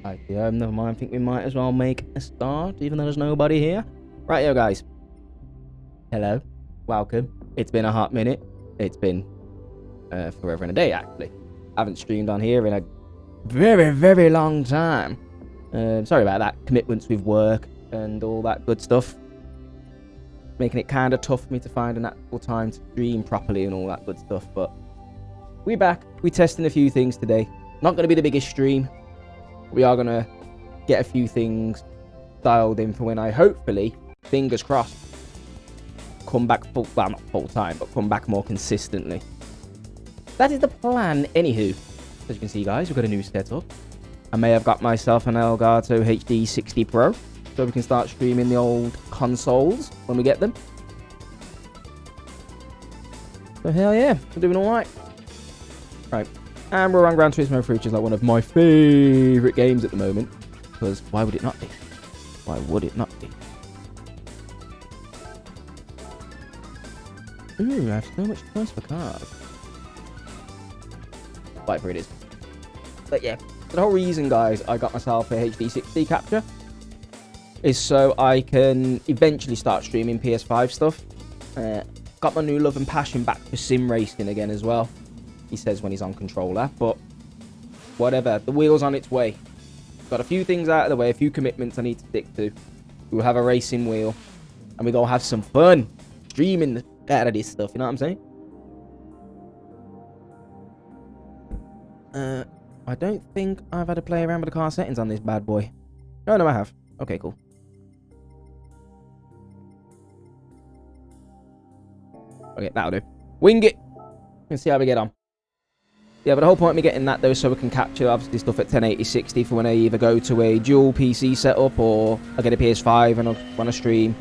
Never mind. I think we might as well make a start, even though there's nobody here. Right, yo, guys. Hello. Welcome. It's been a hot minute. It's been forever and a day, actually. I haven't streamed on here in a very, very long time. Sorry about that. Commitments with work and all that good stuff. Making it kind of tough for me to find an actual time to stream properly and all that good stuff. But we're back. We're testing a few things today. Not going to be the biggest stream. We are going to get a few things dialed in for when I hopefully, fingers crossed, come back full, well, not full time, but come back more consistently. That is the plan. Anywho, as you can see, guys, we've got a new setup. I may have got myself an Elgato HD 60 Pro, so we can start streaming the old consoles when we get them. So hell yeah, we're doing all right. Right, and we're on Gran Turismo 3, which is like one of my favourite games at the moment. Because why would it not be? Why would it not be? Ooh, I have so much choice for cars. Whatever it is. But yeah, the whole reason, guys, I got myself a HD 60 capture is so I can eventually start streaming PS5 stuff. Got my new love and passion back for sim racing again as well. He says when he's on controller, but whatever, the wheel's on its way. Got a few things out of the way, a few commitments I need to stick to. We'll have a racing wheel, and we're gonna have some fun streaming the out of this stuff, you know what I'm saying? I don't think I've had to play around with the car settings on this bad boy. No, I have. Okay, cool. Okay, that'll do. Wing it! Let's see how we get on. Yeah, but the whole point of me getting that, though, so we can capture, obviously, stuff at 1080-60 for when I either go to a dual PC setup or I get a PS5 and I want to stream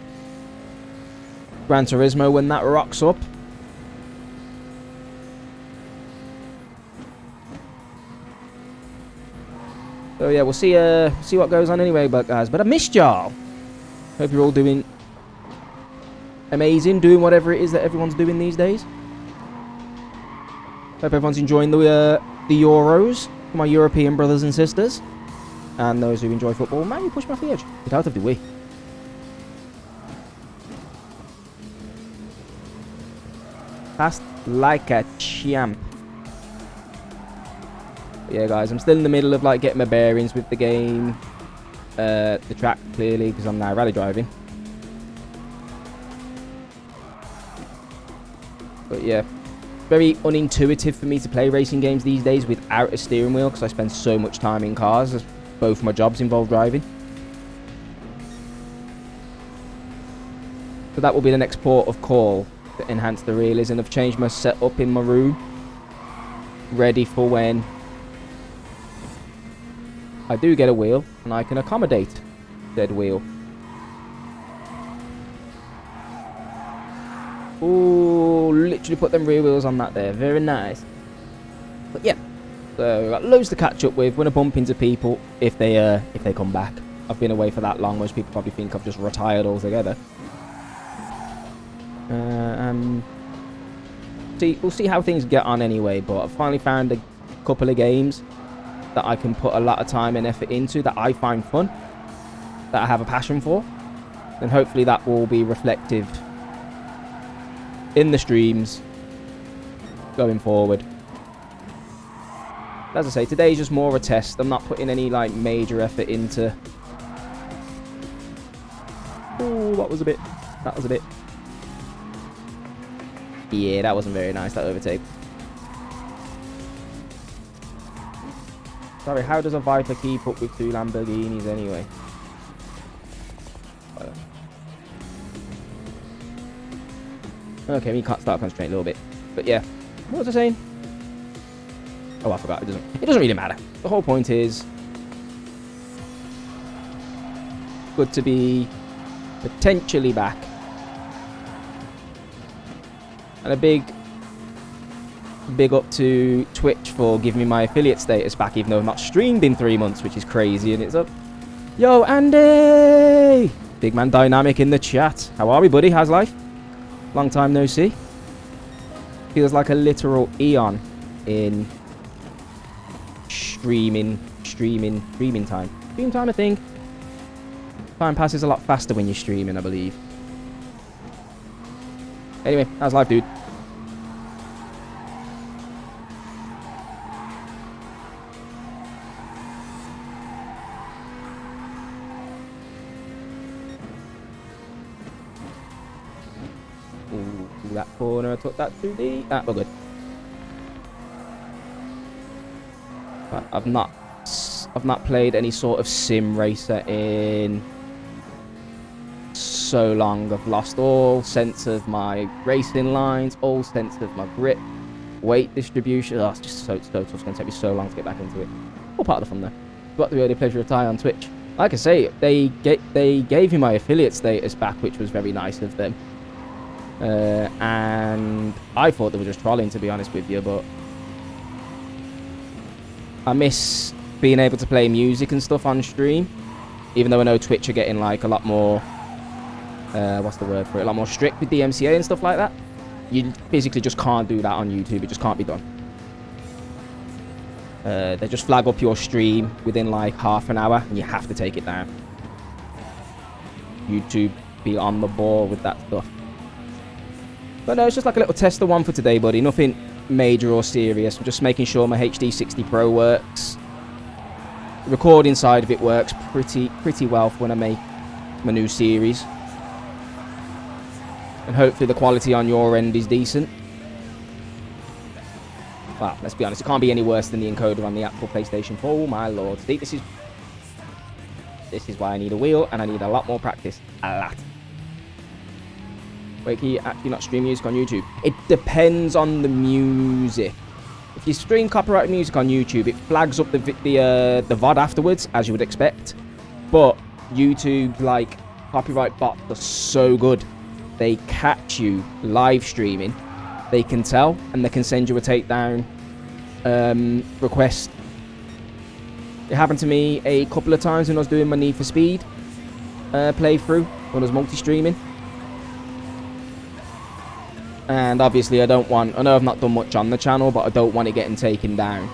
Gran Turismo when that rocks up. So, yeah, we'll see what goes on anyway, but guys. But I missed y'all. Hope you're all doing amazing, doing whatever it is that everyone's doing these days. Hope everyone's enjoying the Euros for my European brothers and sisters. And those who enjoy football. Man, you push me off the edge. Get out of the way. Fast like a champ. But yeah, guys, I'm still in the middle of like getting my bearings with the game. The track, clearly, because I'm now rally driving. But yeah. Very unintuitive for me to play racing games these days without a steering wheel because I spend so much time in cars as both my jobs involve driving. So that will be the next port of call to enhance the realism. I've changed my setup in my room, ready for when I do get a wheel and I can accommodate said wheel. Ooh, literally put them rear wheels on that there. Very nice. But yeah, so we've got loads to catch up with when I bump into people if they come back. I've been away for that long. Most people probably think I've just retired altogether. We'll see how things get on anyway. But I've finally found a couple of games that I can put a lot of time and effort into that I find fun, that I have a passion for, and hopefully that will be reflective in the streams going forward. As I say, today's just more of a test. I'm not putting any like major effort into. Oh, that was a bit. Yeah, that wasn't very nice, that overtake. Sorry, how does a Viper keep up with two Lamborghinis anyway? Okay, we can't start concentrating a little bit. But yeah, what was I saying? Oh, I forgot. It doesn't really matter. The whole point is good to be potentially back. And a big up to Twitch for giving me my affiliate status back, even though I've not streamed in 3 months, which is crazy. And it's up. Yo, Andy! Big man Dynamic in the chat. How are we, buddy? How's life? Long time no see. Feels like a literal eon in streaming time. Stream time, I think. Time passes a lot faster when you're streaming, I believe. Anyway, how's life, dude? Ooh, that corner, I took that through the... Ah, we're good. But I've not played any sort of sim racer in so long. I've lost all sense of my racing lines, all sense of my grip, weight distribution. Oh, it's just so tough. It's going to take me so long to get back into it. All part of the fun though. Got the early pleasure of Ty on Twitch. Like I say, they gave me my affiliate status back, which was very nice of them. And I thought they were just trolling, to be honest with you, but I miss being able to play music and stuff on stream, even though I know Twitch are getting like a lot more, what's the word for it, a lot more strict with DMCA and stuff like that. You physically just can't do that on YouTube. It just can't be done. They just flag up your stream within like half an hour and you have to take it down. YouTube be on the ball with that stuff. But no, it's just like a little tester one for today, buddy. Nothing major or serious. I'm just making sure my HD 60 Pro works. The recording side of it works pretty well for when I make my new series. And hopefully the quality on your end is decent. Well, let's be honest, it can't be any worse than the encoder on the actual PlayStation 4. Oh my lord. See, this is why I need a wheel and I need a lot more practice. A lot. Wait, can you actually not stream music on YouTube? It depends on the music. If you stream copyrighted music on YouTube, it flags up the VOD afterwards, as you would expect. But YouTube, like, copyright bots are so good. They catch you live streaming. They can tell, and they can send you a takedown request. It happened to me a couple of times when I was doing my Need for Speed playthrough, when I was multi-streaming. And obviously I know I've not done much on the channel, but I don't want it getting taken down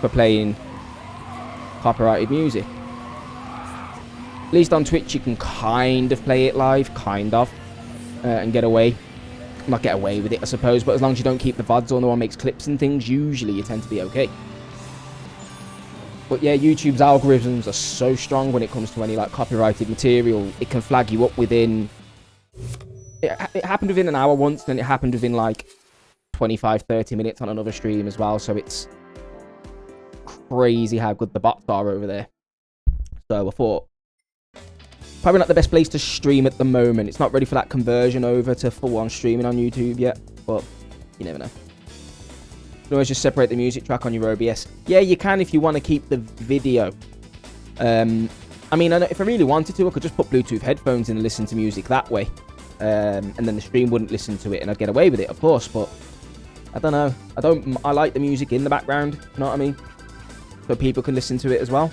for playing copyrighted music. At least on Twitch you can kind of play it live, and get away. Not get away with it, I suppose, but as long as you don't keep the VODs or no one makes clips and things, usually you tend to be okay. But yeah, YouTube's algorithms are so strong when it comes to any like copyrighted material. It can flag you up within... It happened within an hour once, and it happened within like 25-30 minutes on another stream as well. So it's crazy how good the bots are over there. So I thought, probably not the best place to stream at the moment. It's not ready for that conversion over to full-on streaming on YouTube yet, but you never know. You can always just separate the music track on your OBS. Yeah, you can if you want to keep the video. I mean, if I really wanted to, I could just put Bluetooth headphones in and listen to music that way. And then the stream wouldn't listen to it and I'd get away with it, of course, but I don't know. I like the music in the background, you know what I mean? So people can listen to it as well.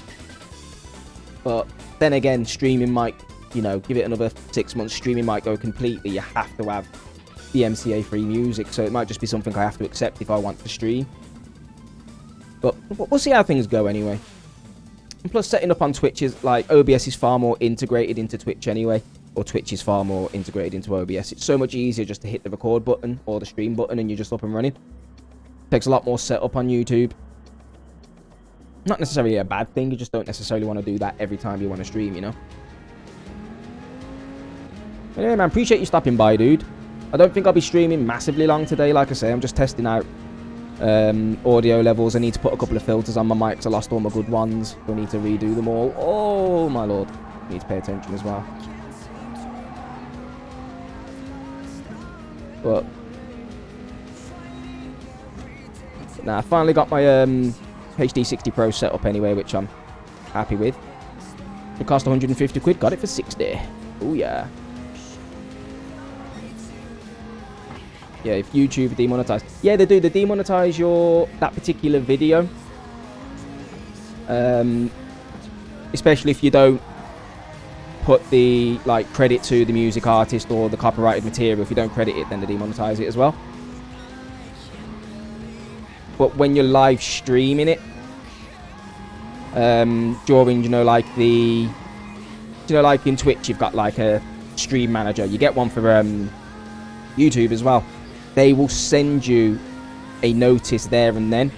But then again, streaming might, you know, give it another 6 months, streaming might go completely. You have to have DMCA free music, so it might just be something I have to accept if I want to stream. But we'll see how things go anyway. And plus, setting up on Twitch is like, OBS is far more integrated into Twitch anyway. Or Twitch is far more integrated into OBS. It's so much easier just to hit the record button or the stream button and you're just up and running. Takes a lot more setup on YouTube. Not necessarily a bad thing, you just don't necessarily want to do that every time you want to stream, you know? Anyway, man, appreciate you stopping by, dude. I don't think I'll be streaming massively long today. Like I say, I'm just testing out audio levels. I need to put a couple of filters on my mics. I lost all my good ones. I need to redo them all. Oh, my lord. I need to pay attention as well. But now I finally got my HD 60 Pro set up anyway, which I'm happy with. It cost 150 quid, got it for 60. Oh yeah. Yeah, if YouTube demonetized. Yeah, they do. They demonetize that particular video. Especially if you don't put the credit to the music artist or the copyrighted material. If you don't credit it, then they demonetize it as well. But when you're live streaming it, during, like like in Twitch, you've got like a stream manager. You get one for YouTube as well. They will send you a notice there and then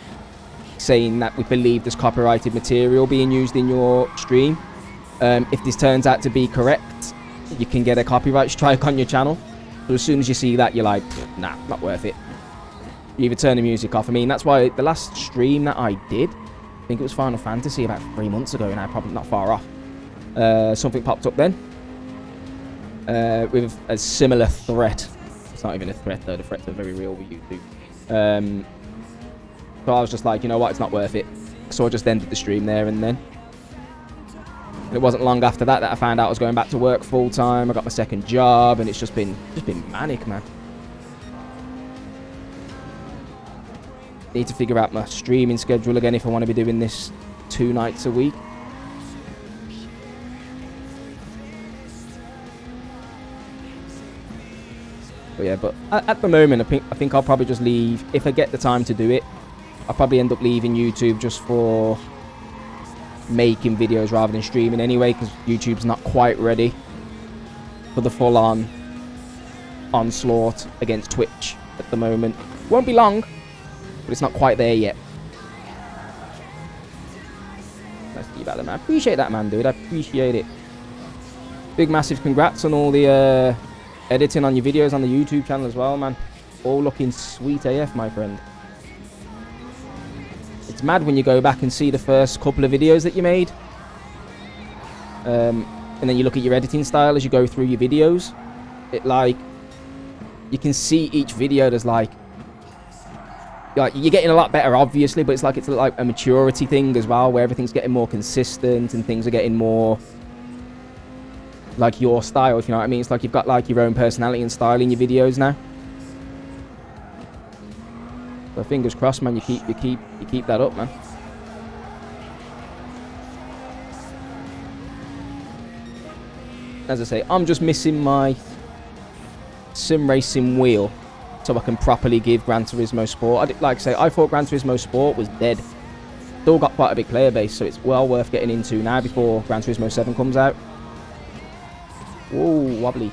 saying that we believe there's copyrighted material being used in your stream. If this turns out to be correct, you can get a copyright strike on your channel. So as soon as you see that, you're like, nah, not worth it. You either turn the music off. I mean, that's why the last stream that I did, I think it was Final Fantasy about 3 months ago, and I'm probably not far off. Something popped up then with a similar threat. It's not even a threat though, the threats are very real with YouTube. So I was just like, you know what, it's not worth it. So I just ended the stream there and then. And it wasn't long after that I found out I was going back to work full time. I got my second job, and it's just been manic, man. Need to figure out my streaming schedule again if I want to be doing this 2 nights a week. But yeah, but at the moment, I think I'll probably just leave. If I get the time to do it, I'll probably end up leaving YouTube just for making videos rather than streaming anyway, because YouTube's not quite ready for the full-on onslaught against Twitch at the moment. Won't be long, but it's not quite there yet. Nice to you about that, man. I appreciate that, man, dude. I appreciate it. Big, massive congrats on all the editing on your videos on the YouTube channel as well, man. All looking sweet AF, my friend. It's mad when you go back and see the first couple of videos that you made. And then you look at your editing style as you go through your videos. It like, you can see each video, there's like you're getting a lot better, obviously, but it's like a maturity thing as well, where everything's getting more consistent and things are getting more like your style, if you know what I mean. It's like you've got like your own personality and style in your videos now. So fingers crossed, man. You keep that up, man. As I say, I'm just missing my sim racing wheel so I can properly give Gran Turismo Sport. Like I say, I thought Gran Turismo Sport was dead. Still got quite a big player base, so it's well worth getting into now before Gran Turismo 7 comes out. Whoa, wobbly.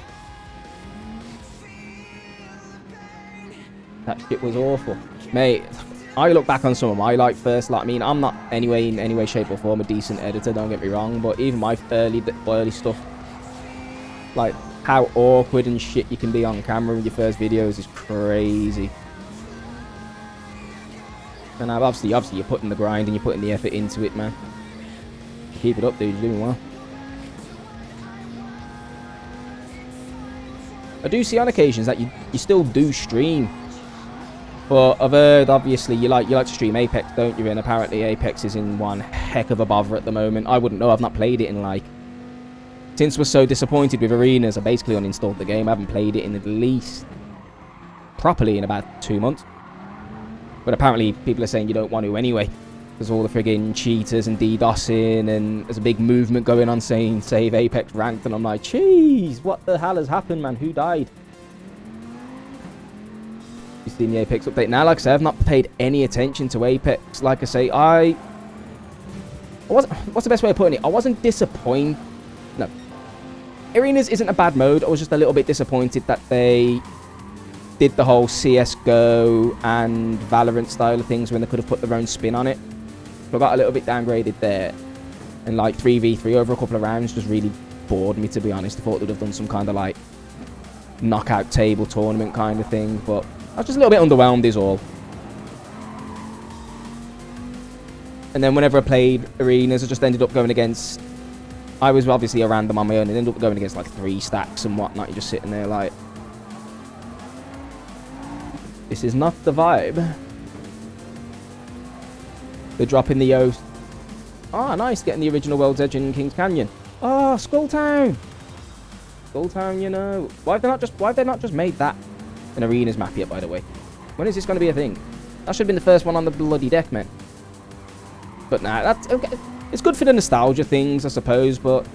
That shit was awful. Mate, I look back on some of my I mean, I'm not in any way, shape or form a decent editor, don't get me wrong, but even my early stuff, like how awkward and shit you can be on camera with your first videos is crazy. And obviously you're putting the grind and you're putting the effort into it, man. Keep it up, dude, you're doing well. I do see on occasions that you still do stream. But I've heard, obviously, you like to stream Apex, don't you? And apparently Apex is in one heck of a bother at the moment. I wouldn't know. I've not played it in, like... Since we're so disappointed with arenas, I basically uninstalled the game. I haven't played it in at least... properly in about 2 months. But apparently people are saying you don't want to anyway. There's all the friggin' cheaters and DDoSing, and there's a big movement going on saying save Apex ranked. And I'm like, jeez, what the hell has happened, man? Who died? You seen the Apex update? Now, like I say, I've not paid any attention to Apex. Like I say, I wasn't... What's the best way of putting it? I wasn't disappointed. No. Arenas isn't a bad mode. I was just a little bit disappointed that they did the whole CSGO and Valorant style of things when they could have put their own spin on it. So I got a little bit downgraded there. And like 3v3 over a couple of rounds just really bored me, to be honest. I thought they'd have done some kind of like knockout table tournament kind of thing, but I was just a little bit underwhelmed is all. And then whenever I played arenas, I just ended up going against... I was obviously a random on my own and ended up going against like 3 stacks and whatnot. You're just sitting there like... This is not the vibe. They're dropping the Yoast. Ah, nice, getting the original World's Edge in Kings Canyon. Oh, Skulltown! Skulltown, you know. Why have they not just made that an arenas map yet, by the way? When is this going to be a thing? That should have been the first one on the bloody deck, man. But nah, that's okay. It's good for the nostalgia things, I suppose, but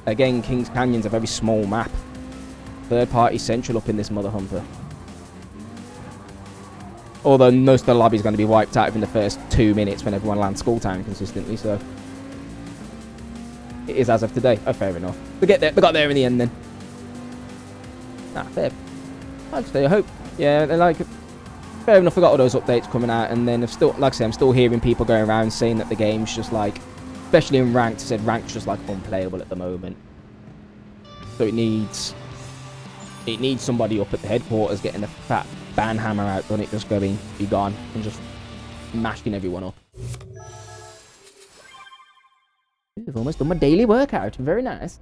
again, Kings Canyon's a very small map. Third party central up in this mother humper. Although most of the lobby is going to be wiped out within the first 2 minutes when everyone lands Skulltown consistently, so It is as of today. Oh, fair enough. They got there in the end then. Nah, fair. I'd say, I hope. Yeah, they're like, fair enough. I got all those updates coming out, and then like I say, I'm still hearing people going around saying that the game's just like, especially in ranked, said ranked's just like unplayable at the moment. So it needs somebody up at the headquarters getting a fat ban hammer out, doesn't it? Just going, be gone, and just mashing everyone up. I've almost done my daily workout. Very nice.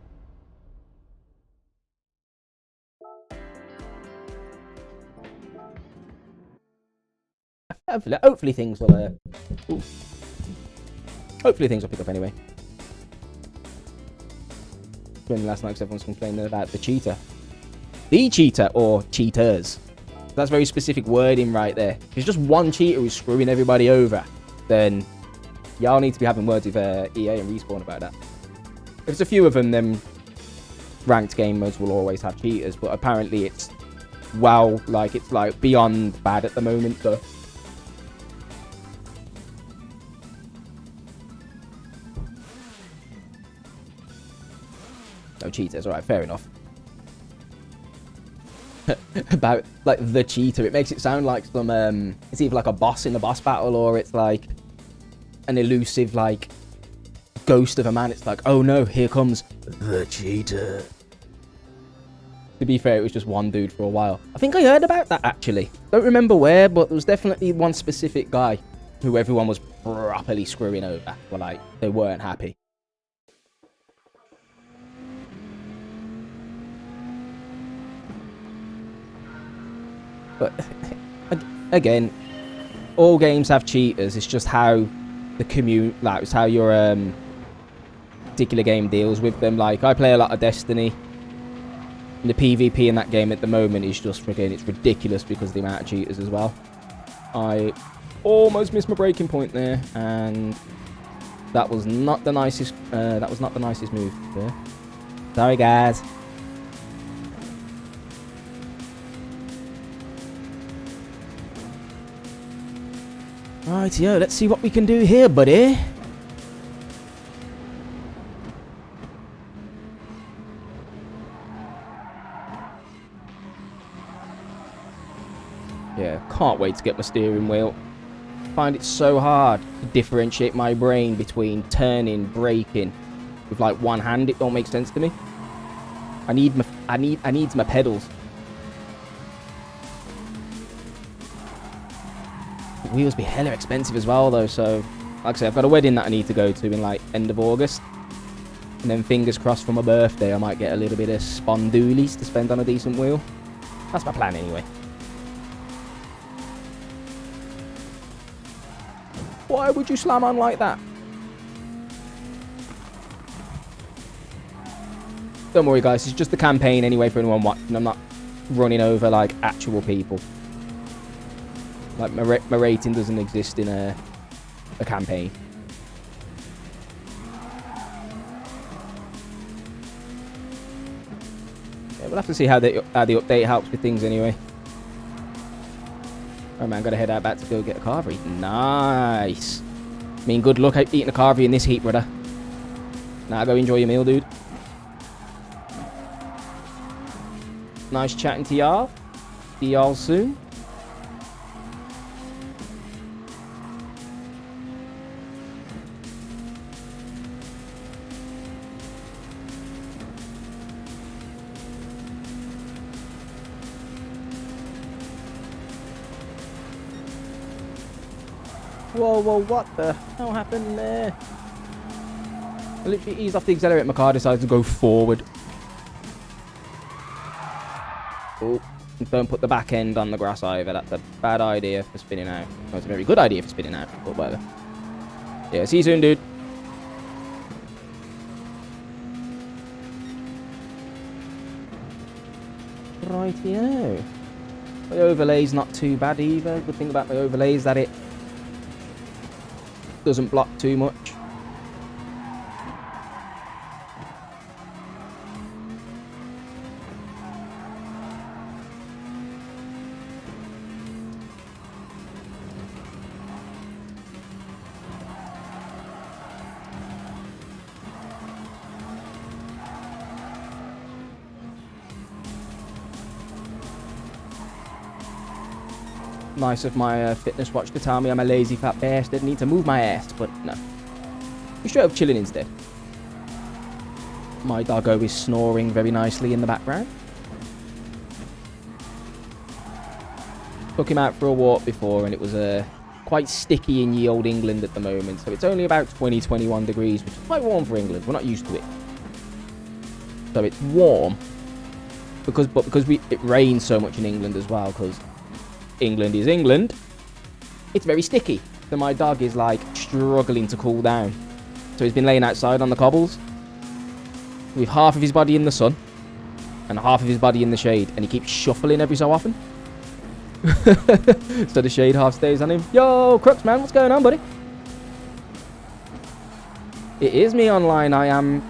Hopefully things will. Hopefully things will pick up anyway. Last night, everyone's complaining about the cheater. The cheater or cheaters. That's very specific wording right there. If it's just one cheater who's screwing everybody over, then y'all need to be having words with EA and Respawn about that. If it's a few of them, then ranked game modes will always have cheaters. But apparently it's, well, like, it's like beyond bad at the moment, so. No cheaters, alright, fair enough. About, like, the cheater, it makes it sound like some, it's either like a boss in the boss battle, or it's like an elusive, like, ghost of a man. It's like, oh no, here comes the cheater. To be fair, it was just one dude for a while. I think I heard about that, actually. Don't remember where, but there was definitely one specific guy who everyone was properly screwing over. Well, like, they weren't happy. But again, all games have cheaters. It's just how the like, it's how your particular game deals with them. Like, I play a lot of Destiny. And the PvP in that game at the moment is just freaking, it's ridiculous because of the amount of cheaters as well. I almost missed my breaking point there, and that was not the nicest. That was not the nicest move there. Sorry, guys. Right, yo, let's see what we can do here, buddy. Yeah, can't wait to get my steering wheel. Find it so hard to differentiate my brain between turning, braking with like one hand. It don't make sense to me. I need my pedals. Wheels be hella expensive as well though, so like I say, I've got a wedding that I need to go to in like end of August, and then fingers crossed for my birthday I might get a little bit of spondoolies to spend on a decent wheel. That's my plan anyway. Why would you slam on like that? Don't worry guys, it's just the campaign anyway for anyone watching. I'm not running over like actual people. Like, my rating doesn't exist in a campaign. Yeah, we'll have to see how the update helps with things anyway. Oh man, gotta head out back to go get a carvery. Nice. I mean, good luck eating a carvery in this heat, brother. Now go enjoy your meal, dude. Nice chatting to y'all. See y'all soon. Whoa, whoa, what the hell happened there? I literally eased off the accelerator, my car decided to go forward. Oh, don't put the back end on the grass either. That's a bad idea for spinning out. Well, it's a very good idea for spinning out, but whatever. Yeah, see you soon, dude. Rightio. My overlay's not too bad either. Good thing about my overlay is that it doesn't block too much. Nice of my fitness watch to tell me I'm a lazy fat bastard. Need to move my ass, but no. You're straight up chilling instead. My doggo is snoring very nicely in the background. Took him out for a walk before, and it was quite sticky in ye old England at the moment. So it's only about 20, 21 degrees, which is quite warm for England. We're not used to it. So it's warm. Because it rains so much in England as well, because England is England. It's very sticky. So my dog is like struggling to cool down. So he's been laying outside on the cobbles with half of his body in the sun and half of his body in the shade, and he keeps shuffling every so often. So the shade half stays on him. Yo, Crux, man, what's going on, buddy? It is me online. I am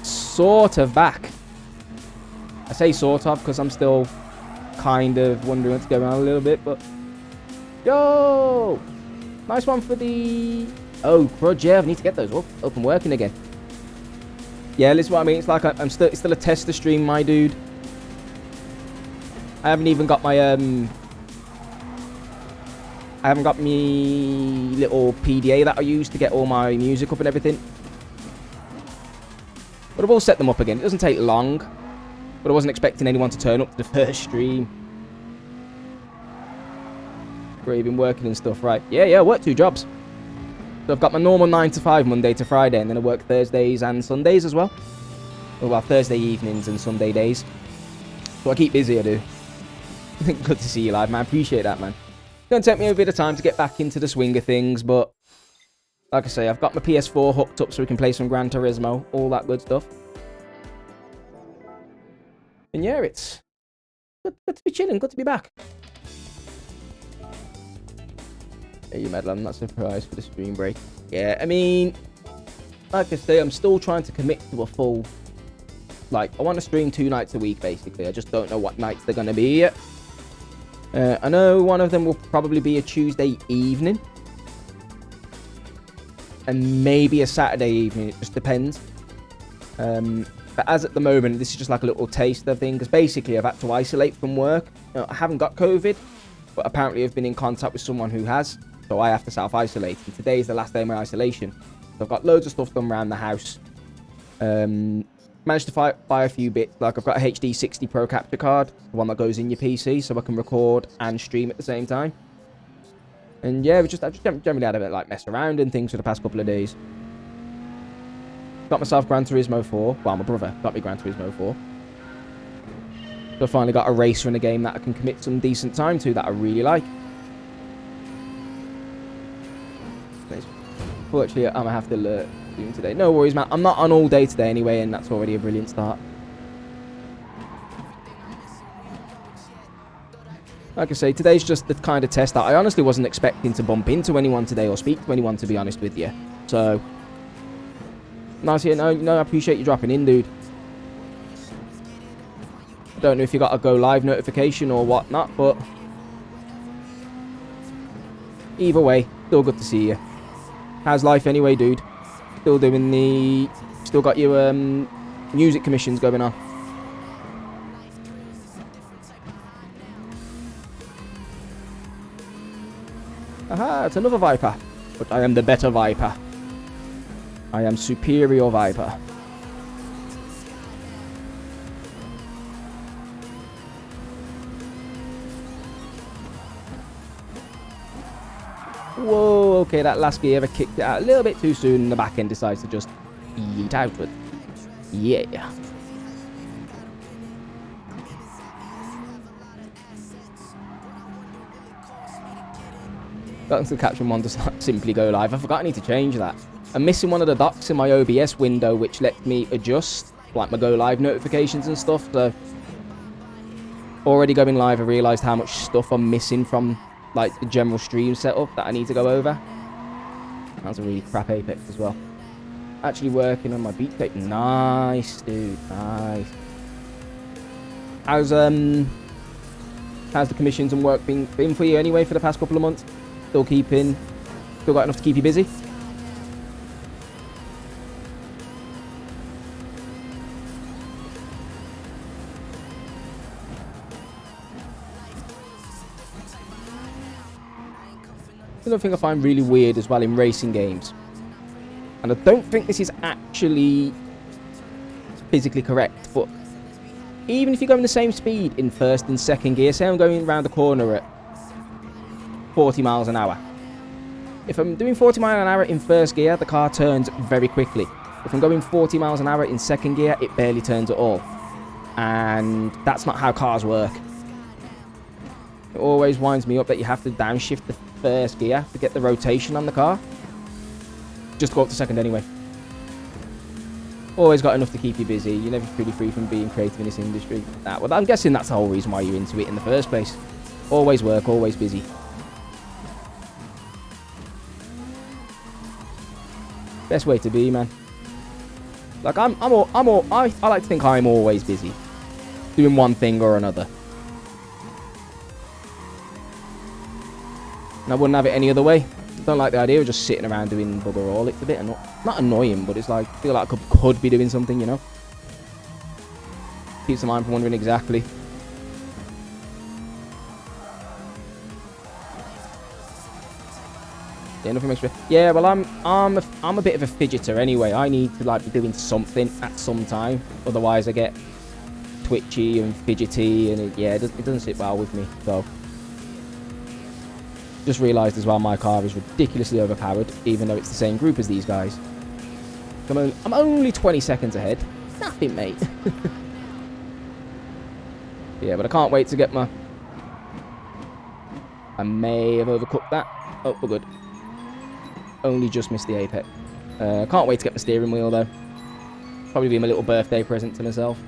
sort of back. I say sort of because I'm still kind of wondering what's going on a little bit, but yo, nice one for the crudge. Yeah, I need to get those up and working again. Yeah, this is what I mean. It's like it's still a tester stream, my dude. I haven't even got my I haven't got me little PDA that I use to get all my music up and everything. But I will set them up again. It doesn't take long. But I wasn't expecting anyone to turn up to the first stream. Where you've been working and stuff, right? Yeah, I work 2 jobs. So I've got my normal 9 to 5 Monday to Friday, and then I work Thursdays and Sundays as well. Well, Thursday evenings and Sunday days. So I keep busy, I do. Good to see you live, man. Appreciate that, man. It's going to take me a bit of time to get back into the swing of things, but like I say, I've got my PS4 hooked up so we can play some Gran Turismo, all that good stuff. And yeah, it's good to be chilling, good to be back. Hey, you medal, I'm not surprised for the stream break. Yeah, I mean, like I say, I'm still trying to commit to a full, like, I want to stream 2 nights a week, basically. I just don't know what nights they're going to be yet. I know one of them will probably be a Tuesday evening. And maybe a Saturday evening, it just depends. But as at the moment, this is just like a little taster thing, because basically I've had to isolate from work. I haven't got COVID, but apparently I've been in contact with someone who has, so I have to self-isolate. And today is the last day of my isolation. So I've got loads of stuff done around the house. Managed to buy a few bits, like I've got a HD 60 Pro capture card, the one that goes in your PC, so I can record and stream at the same time. And yeah, I just generally had a bit like mess around and things for the past couple of days. Got myself Gran Turismo 4. Well, my brother got me Gran Turismo 4. So I finally got a racer in a game that I can commit some decent time to that I really like. Fortunately, I'm going to have to learn today. No worries, man. I'm not on all day today anyway, and that's already a brilliant start. Like I say, today's just the kind of test that I honestly wasn't expecting to bump into anyone today or speak to anyone, to be honest with you. So, nice here. No, I appreciate you dropping in, dude. I don't know if you got a go live notification or whatnot, but either way, still good to see you. How's life anyway, dude? Still got your music commissions going on. Aha, it's another Viper. But I am the better Viper. I am superior Viper. Whoa, okay, that last gear kicked it out a little bit too soon, and the back end decides to just yeet outward. Yeah. Got to caption one does not simply go live. I forgot I need to change that. I'm missing one of the docs in my OBS window, which lets me adjust like my go live notifications and stuff. So already going live, I realised how much stuff I'm missing from like the general stream setup that I need to go over. That's a really crap Apex as well. Actually working on my Bitrate. Nice, dude. Nice. How's the commissions and work been for you anyway for the past couple of months? Still got enough to keep you busy? Another thing I find really weird as well in racing games, and I don't think this is actually physically correct, but even if you're going the same speed in first and second gear, say I'm going around the corner at 40 miles an hour. If I'm doing 40 miles an hour in first gear, the car turns very quickly. If I'm going 40 miles an hour in second gear, it barely turns at all. And that's not how cars work. It always winds me up that you have to downshift the first gear to get the rotation on the car. Just go up to second anyway. Always got enough to keep you busy. You're never pretty free from being creative in this industry. Well, I'm guessing that's the whole reason why you're into it in the first place. Always work, always busy. Best way to be, man. Like I like to think I'm always busy, doing one thing or another. And I wouldn't have it any other way. Don't like the idea of just sitting around doing bugger all. It's a bit not annoying, but it's like, I feel like I could be doing something, you know? Keeps the mind from wondering exactly. Yeah, nothing makes me... Yeah, well, I'm a bit of a fidgeter anyway. I need to like be doing something at some time. Otherwise, I get twitchy and fidgety, and it doesn't sit well with me. So, just realised as well, my car is ridiculously overpowered, even though it's the same group as these guys. I'm only 20 seconds ahead. Nothing, mate. Yeah, but I can't wait to get my... I may have overcooked that. Oh, we're good. Only just missed the apex. Can't wait to get my steering wheel, though. Probably be my little birthday present to myself.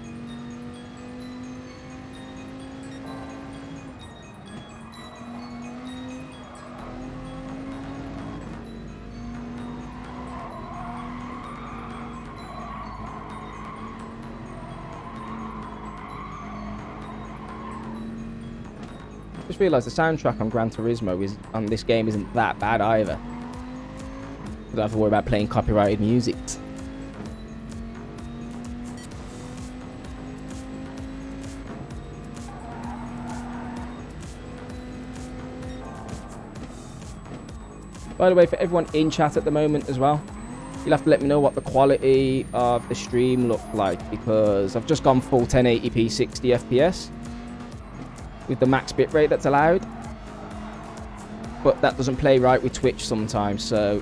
Just realised the soundtrack on Gran Turismo on this game isn't that bad either. I don't have to worry about playing copyrighted music. By the way, for everyone in chat at the moment as well, you'll have to let me know what the quality of the stream looked like, because I've just gone full 1080p 60 FPS with the max bitrate that's allowed, but that doesn't play right with Twitch sometimes, so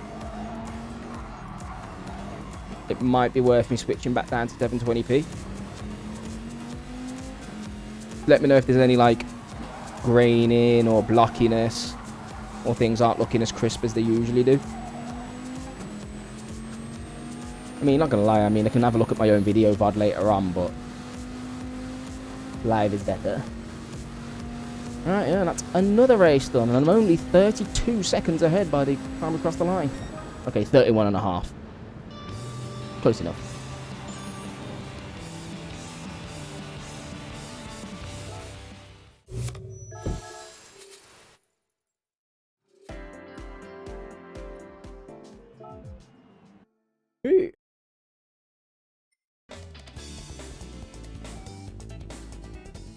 it might be worth me switching back down to 720p. Let me know if there's any like graining or blockiness, or things aren't looking as crisp as they usually do. I mean, not gonna lie, I mean, I can have a look at my own video VOD later on, but live is better. Alright, yeah, that's another race done, and I'm only 32 seconds ahead by the time across the line. Okay, 31 and a half. Close enough. Ooh.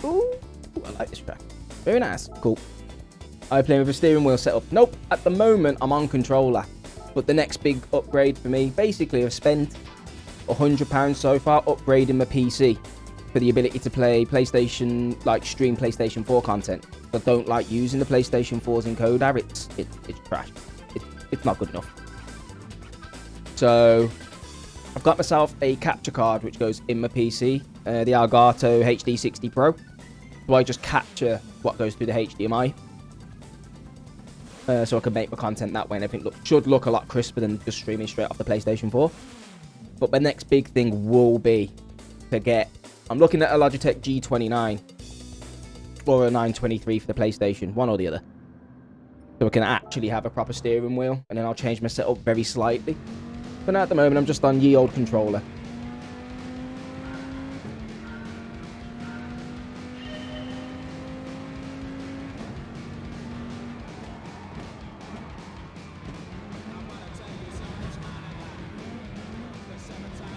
Ooh, I like this track. Very nice. Cool. I'm playing with a steering wheel setup. Nope. At the moment, I'm on controller. But the next big upgrade for me, basically, I've spent £100 so far upgrading my PC for the ability to play PlayStation, like stream PlayStation 4 content. But don't like using the PlayStation 4's encoder. It's trash. It's not good enough. So I've got myself a capture card which goes in my PC, the Elgato HD60 Pro. So I just capture what goes through the HDMI. So I can make my content that way, and everything should look a lot crisper than just streaming straight off the PlayStation 4. But my next big thing will be to get... I'm looking at a Logitech G29 or a 923 for the PlayStation, one or the other. So I can actually have a proper steering wheel, and then I'll change my setup very slightly. But now at the moment, I'm just on ye old controller.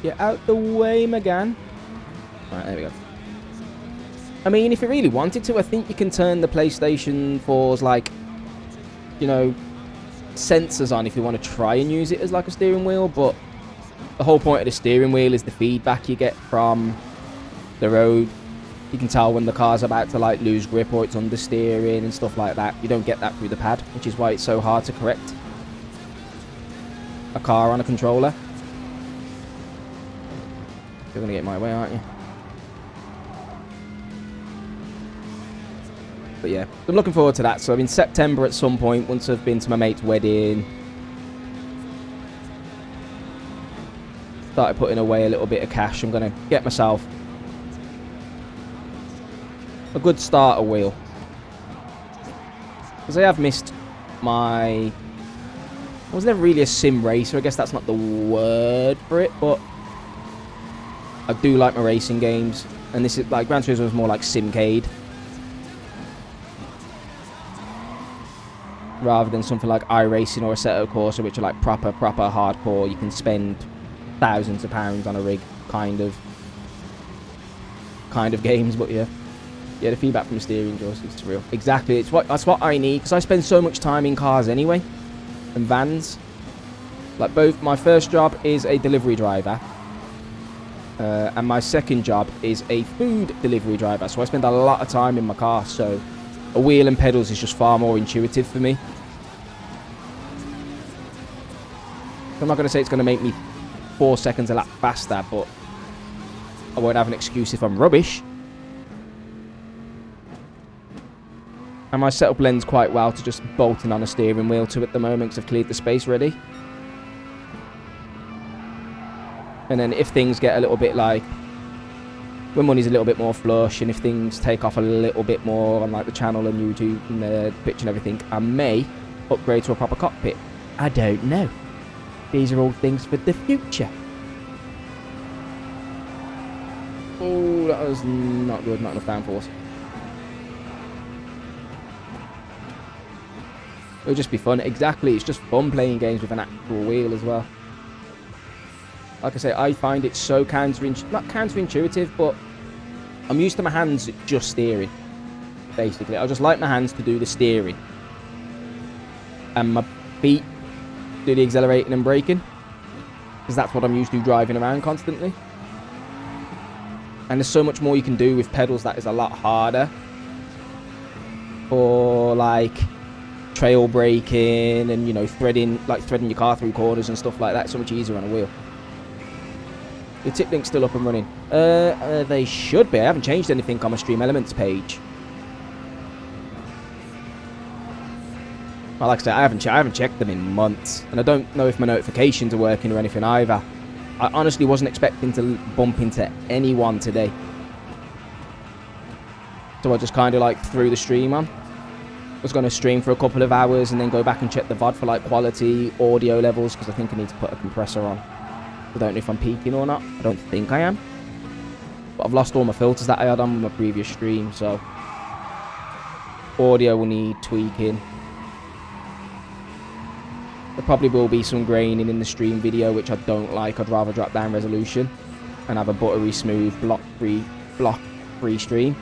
Get out the way, Megan. Right, there we go. I mean, if you really wanted to, I think you can turn the PlayStation 4's, like, you know, sensors on if you want to try and use it as like a steering wheel, but the whole point of the steering wheel is the feedback you get from the road. You can tell when the car's about to like lose grip or it's understeering and stuff like that. You don't get that through the pad, which is why it's so hard to correct a car on a controller. You're gonna get my way, aren't you? But yeah, I'm looking forward to that. So in September at some point, once I've been to my mate's wedding, started putting away a little bit of cash, I'm gonna get myself a good starter wheel, because I have missed my... I was never really a sim racer, I guess that's not the word for it, but I do like my racing games, and this is like Gran Turismo was more like sim-cade rather than something like iRacing or Assetto Corsa, which are like proper hardcore. You can spend thousands of pounds on a rig kind of games. But yeah, the feedback from the steering joystick is real. Exactly, that's what I need, because I spend so much time in cars anyway, and vans. Like my first job is a delivery driver, and my second job is a food delivery driver. So I spend a lot of time in my car. So a wheel and pedals is just far more intuitive for me. I'm not going to say it's going to make me 4 seconds a lap faster, but I won't have an excuse if I'm rubbish. And my setup lends quite well to just bolting on a steering wheel to at the moment, because I've cleared the space ready. And then if things get a little bit like, when money's a little bit more flush, and if things take off a little bit more on like the channel and YouTube and the pitch and everything, I may upgrade to a proper cockpit. I don't know. These are all things for the future. Oh, that was not good. Not enough downforce. It'll just be fun. Exactly. It's just fun playing games with an actual wheel as well. Like I say, I find it so not counterintuitive, but I'm used to my hands just steering. Basically, I just like my hands to do the steering, and my feet do the accelerating and braking, because that's what I'm used to driving around constantly. And there's so much more you can do with pedals that is a lot harder. Or like trail braking and, you know, threading your car through corners and stuff like that. So much easier on a wheel. The tip link's still up and running. They should be. I haven't changed anything on my Stream Elements page. Well, like I said, I haven't checked them in months, and I don't know if my notifications are working or anything either. I honestly wasn't expecting to bump into anyone today, so I just kind of like threw the stream on. I was going to stream for a couple of hours and then go back and check the VOD for like quality, audio levels, because I think I need to put a compressor on. I don't know if I'm peaking or not. I don't think I am. But I've lost all my filters that I had on my previous stream, so audio will need tweaking. There probably will be some graining in the stream video, which I don't like. I'd rather drop down resolution and have a buttery smooth block-free stream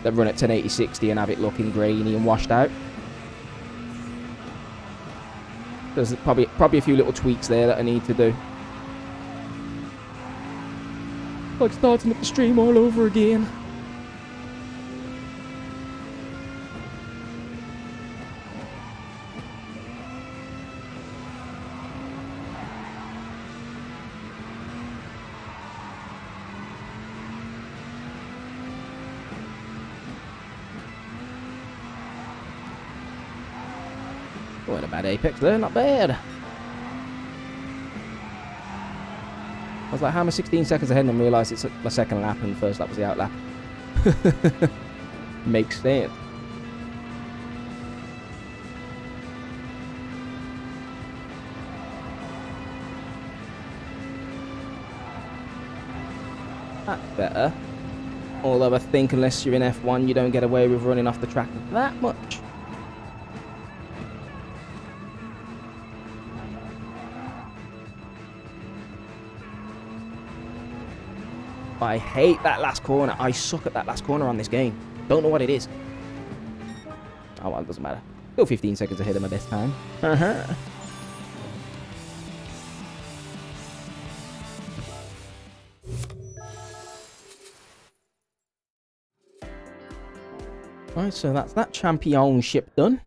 that run at 1080-60 and have it looking grainy and washed out. There's probably a few little tweaks there that I need to do. Like starting up the stream all over again. Quite a bad apex there, not bad. I was like, how am I 16 seconds ahead, and realised it's my second lap and the first lap was the out lap. Makes sense. That's better. Although I think unless you're in F1, you don't get away with running off the track that much. I hate that last corner. I suck at that last corner on this game. Don't know what it is. Oh well, it doesn't matter. Still 15 seconds ahead of my best time. Right, so that's that championship done.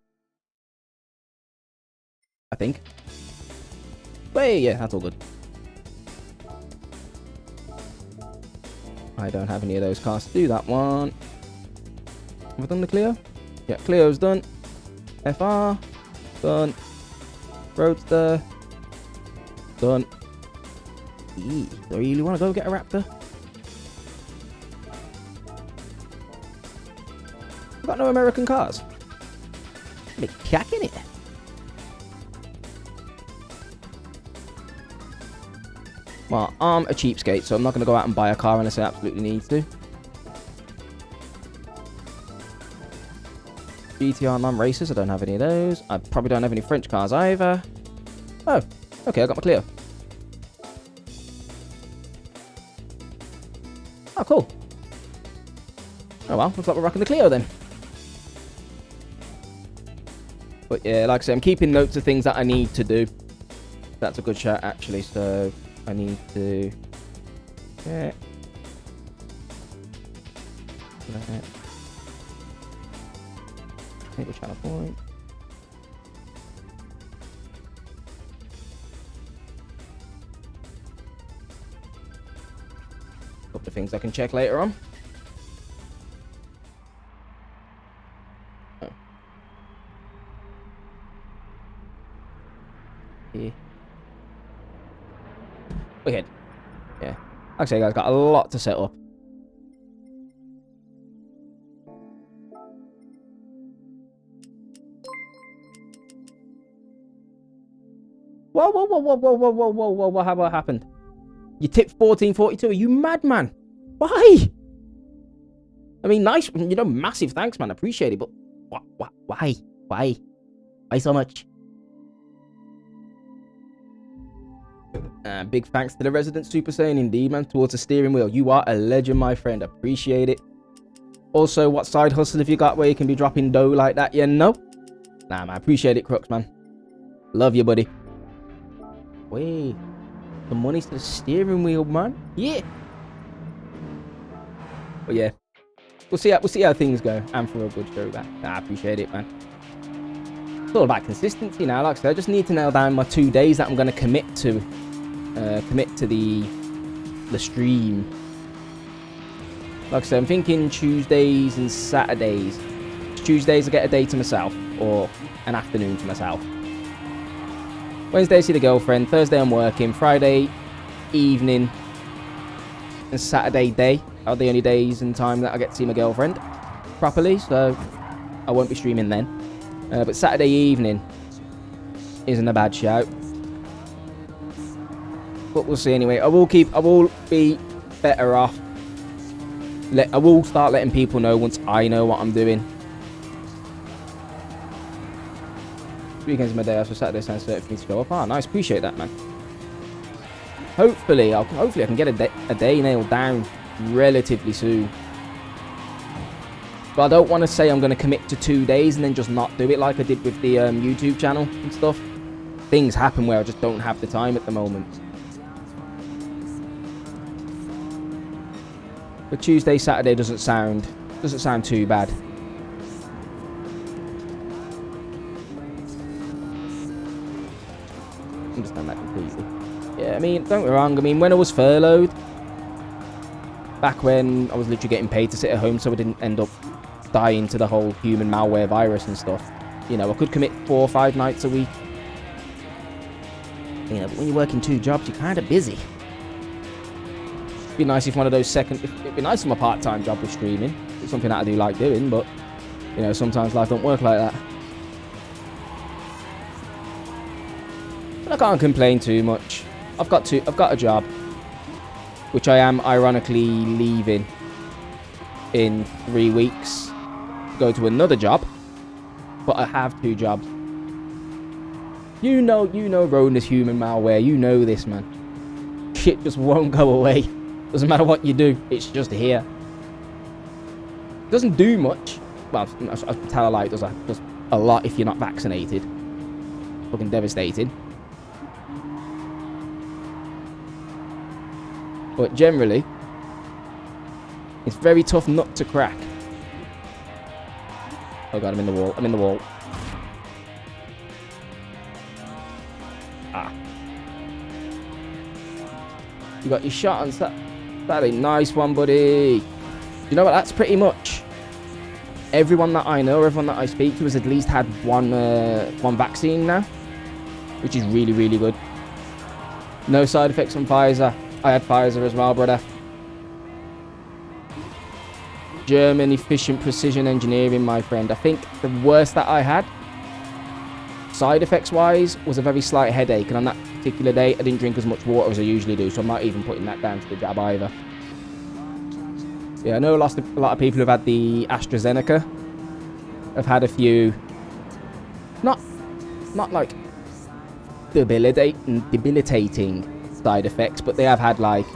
I think. But yeah, that's all good. I don't have any of those cars to do that one. Have I done the Clio? Yeah, Clio's done. FR, done. Roadster, done. Do I really want to go get a Raptor? I've got no American cars. They're cacking it. Well, I'm a cheapskate, so I'm not going to go out and buy a car unless I absolutely need to. GTR non-racers, I don't have any of those. I probably don't have any French cars either. Oh, okay, I got my Clio. Oh, cool. Oh well, looks like we're rocking the Clio then. But yeah, like I said, I'm keeping notes of things that I need to do. That's a good shout, actually, so I need to... Yeah. Enable channel point. Couple of things I can check later on. Oh. Yeah. Wicked. Yeah. Like I say, guys, got a lot to set up. Whoa, whoa, whoa, whoa, whoa, whoa, whoa, whoa, whoa, what happened? You tipped 1442. Are you mad, man? Why? I mean, nice, you know, massive thanks, man. Appreciate it, but why? Why? Why so much? Big thanks to the resident Super Saiyan, indeed, man, towards the steering wheel. You are a legend, my friend. Appreciate it. Also, what side hustle have you got where you can be dropping dough like that? You know? Nah, man, appreciate it, Crooks, man. Love you, buddy. Wait, the money's to the steering wheel, man. Yeah. But yeah, we'll see how things go. And for a good show back. I appreciate it, man. It's all about consistency now. Like I said, I just need to nail down my 2 days that I'm going to commit to the stream. Like I said, I'm thinking Tuesdays and Saturdays. Tuesdays I get a day to myself, or an afternoon to myself. Wednesday, see the girlfriend. Thursday, I'm working. Friday evening and Saturday day are the only days and time that I get to see my girlfriend properly, so I won't be streaming then. But Saturday evening isn't a bad shout. But we'll see anyway. I will be better off. I will start letting people know once I know what I'm doing. Weekend's my day off, so Saturday sounds certain for me to go up. Ah, nice, appreciate that, man. Hopefully I can get a day nailed down relatively soon. But I don't want to say I'm going to commit to 2 days and then just not do it like I did with the YouTube channel and stuff. Things happen where I just don't have the time at the moment. But Tuesday, Saturday doesn't sound too bad. Understand that completely. Yeah, I mean, don't get me wrong. I mean, when I was furloughed, back when I was literally getting paid to sit at home so I didn't end up dying to the whole human malware virus and stuff, you know, I could commit 4 or 5 nights a week. You know, but when you're working 2 jobs, you're kind of busy. It'd be nice if it'd be nice if my part-time job was streaming. It's something that I do like doing, but, you know, sometimes life don't work like that. But I can't complain too much. I've got a job, which I am ironically leaving in 3 weeks to go to another job. But I have 2 jobs. You know, Rona's human malware. You know this, man. Shit just won't go away. Doesn't matter what you do. It's just here. It doesn't do much. Well, I tell a lie. It does a lot if you're not vaccinated. Fucking devastating. But generally, it's very tough nut to crack. Oh god, I'm in the wall. I'm in the wall. Ah. You got your shot on that. That a nice one, buddy. You know what? That's pretty much everyone that I know, everyone that I speak to has at least had one vaccine now, which is really, really good. No side effects on Pfizer. I had Pfizer as well, brother. German efficient precision engineering, my friend. I think the worst that I had, side effects wise, was a very slight headache, and on that particular day I didn't drink as much water as I usually do, so I'm not even putting that down to the jab either. Yeah, I know a lot of people who've had the AstraZeneca have had a few not like debilitating side effects, but they have had like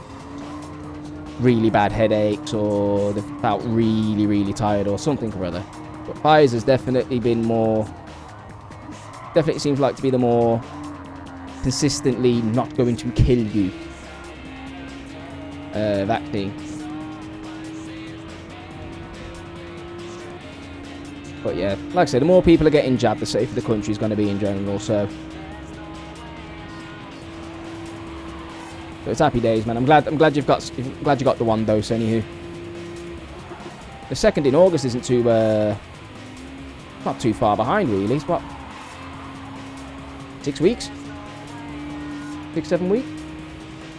really bad headaches, or they've felt really, really tired or something or other. But Pfizer's definitely been more, definitely seems like to be the more consistently not going to kill you vaccine. But yeah, like I said, the more people are getting jabbed, the safer the country is going to be in general. So it's happy days, man. I'm glad you got the one dose. Anywho, the second in August isn't too not too far behind, really. It's what, 6 weeks, 6-7 weeks.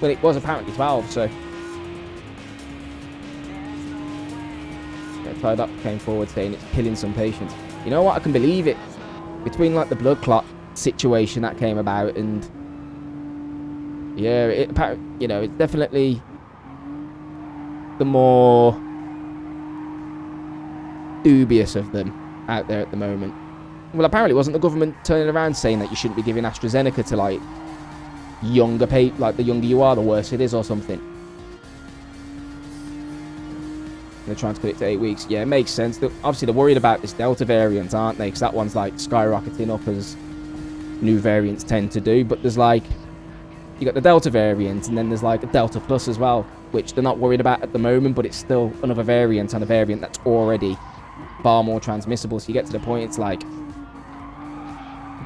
Well, it was apparently 12. So yeah, Tied Up came forward saying it's killing some patients. You know what? I can believe it. Between like the blood clot situation that came about and yeah, it's definitely the more dubious of them out there at the moment. Well, apparently, wasn't the government turning around saying that you shouldn't be giving AstraZeneca to like younger like the younger you are, the worse it is, or something? They're trying to put it to 8 weeks. Yeah, it makes sense. Obviously, they're worried about this Delta variant, aren't they? Because that one's like skyrocketing up as new variants tend to do. But there's like, you got the Delta variant, and then there's like a Delta Plus as well, which they're not worried about at the moment, but it's still another variant, and a variant that's already far more transmissible. So you get to the point, it's like,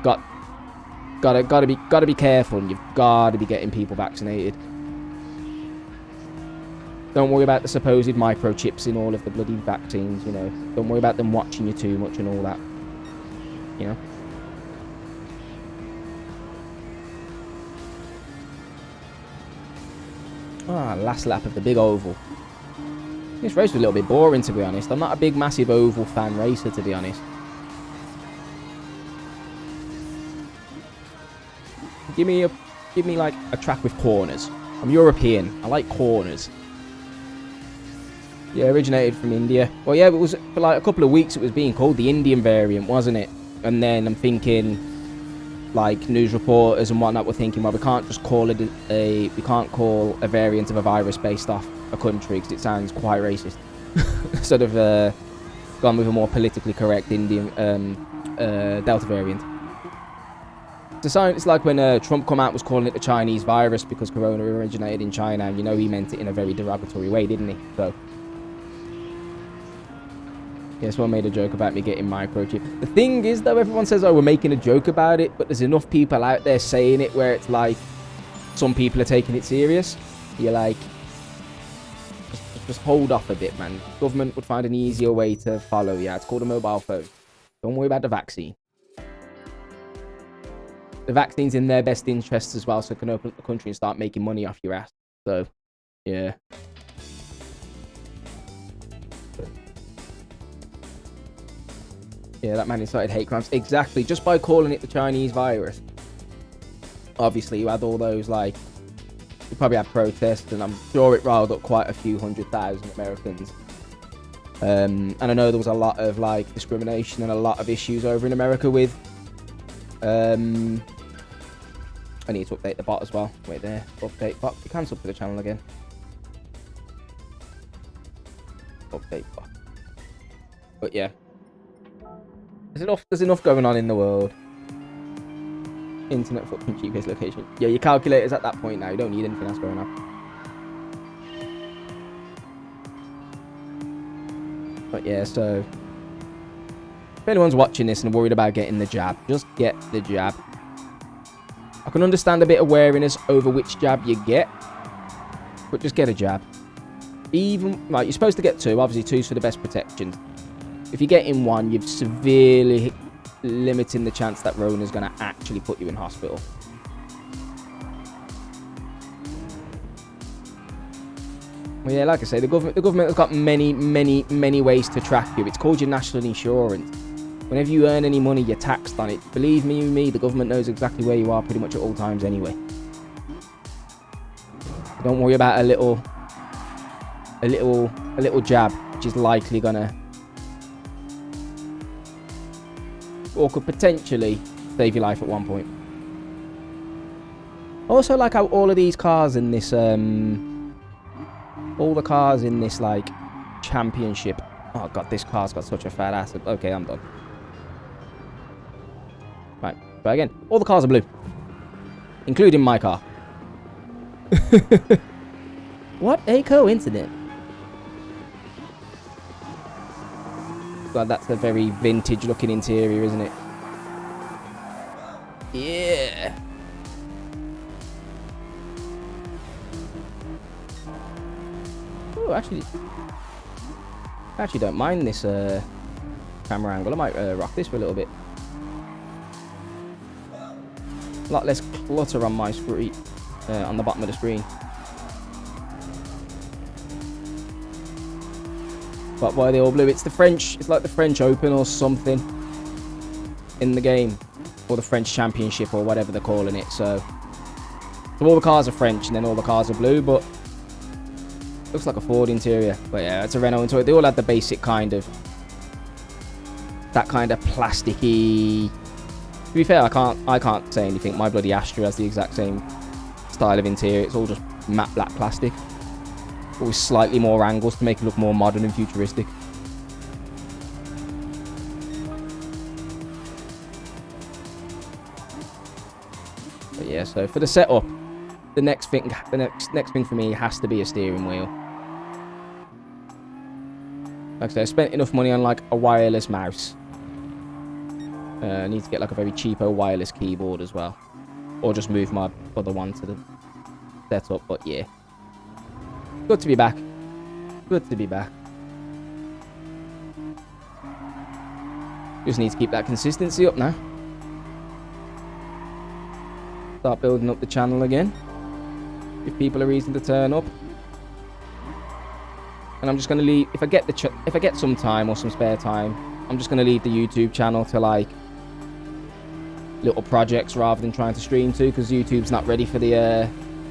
gotta be careful, and you've gotta be getting people vaccinated. Don't worry about the supposed microchips in all of the bloody vaccines, you know. Don't worry about them watching you too much and all that, you know. Last lap of the big oval. This race was a little bit boring, to be honest. I'm not a big, massive oval fan racer, to be honest. Give me like a track with corners. I'm European. I like corners. Yeah, originated from India. Well, yeah, it was for like a couple of weeks. It was being called the Indian variant, wasn't it? And then I'm thinking, like, news reporters and whatnot were thinking, well, we can't just call it we can't call a variant of a virus based off a country because it sounds quite racist. Sort of gone with a more politically correct Indian Delta variant. It's like when Trump come out was calling it the Chinese virus because corona originated in China, and you know he meant it in a very derogatory way, didn't he? So yeah, someone made a joke about me getting microchip. The thing is, though, everyone says, oh, we're making a joke about it, but there's enough people out there saying it where it's like some people are taking it serious. You're like, just hold off a bit, man. Government would find an easier way to follow you. It's called a mobile phone. Don't worry about the vaccine. The vaccine's in their best interests as well, so it can open up the country and start making money off your ass. So, yeah. Yeah, that man incited hate crimes. Exactly, just by calling it the Chinese virus. Obviously, you had all those, like, you probably had protests, and I'm sure it riled up quite a few 100,000 Americans. And I know there was a lot of, like, discrimination and a lot of issues over in America with... I need to update the bot as well. Wait there. Update bot. You can sub to the channel again. Update bot. But yeah. There's enough going on in the world. Internet footprint, GPS location. Yeah, your calculator's at that point now. You don't need anything else going on. But yeah, so... if anyone's watching this and worried about getting the jab, just get the jab. I can understand a bit of wariness over which jab you get, but just get a jab. Even, right, you're supposed to get 2. Obviously, 2's for the best protection. If you're getting 1, you're severely limiting the chance that Rona's going to actually put you in hospital. Well, yeah, like I say, the government has got many ways to track you. It's called your national insurance. Whenever you earn any money, you're taxed on it. Believe me, the government knows exactly where you are pretty much at all times anyway. Don't worry about a little jab, which is likely gonna, or could potentially save your life at one point. Also, like how all of these cars in this, all the cars in this like championship. Oh god, this car's got such a fat ass. Okay, I'm done. Right, try again. All the cars are blue, including my car. What a coincidence. God, that's a very vintage looking interior, isn't it? Yeah. Oh, actually don't mind this camera angle. I might rock this for a little bit. A lot less clutter on my screen, on the bottom of the screen. But why are they all blue? It's the French. It's like the French Open or something in the game, or the French Championship or whatever they're calling it. So all the cars are French and then all the cars are blue, but looks like a Ford interior. But yeah, it's a Renault interior. They all have the basic kind of, that kind of plasticky. To be fair, I can't say anything. My bloody Astra has the exact same style of interior. It's all just matte black plastic, but with slightly more angles to make it look more modern and futuristic. But yeah, so for the setup, the next thing for me has to be a steering wheel. Like I said, I spent enough money on like a wireless mouse. I need to get like a very cheapo wireless keyboard as well, or just move my other one to the setup. But yeah, good to be back. Good to be back. Just need to keep that consistency up now. Start building up the channel again. Give people a reason to turn up. And I'm just gonna leave, if I get some time or some spare time, I'm just gonna leave the YouTube channel to like little projects rather than trying to stream to, because YouTube's not ready for the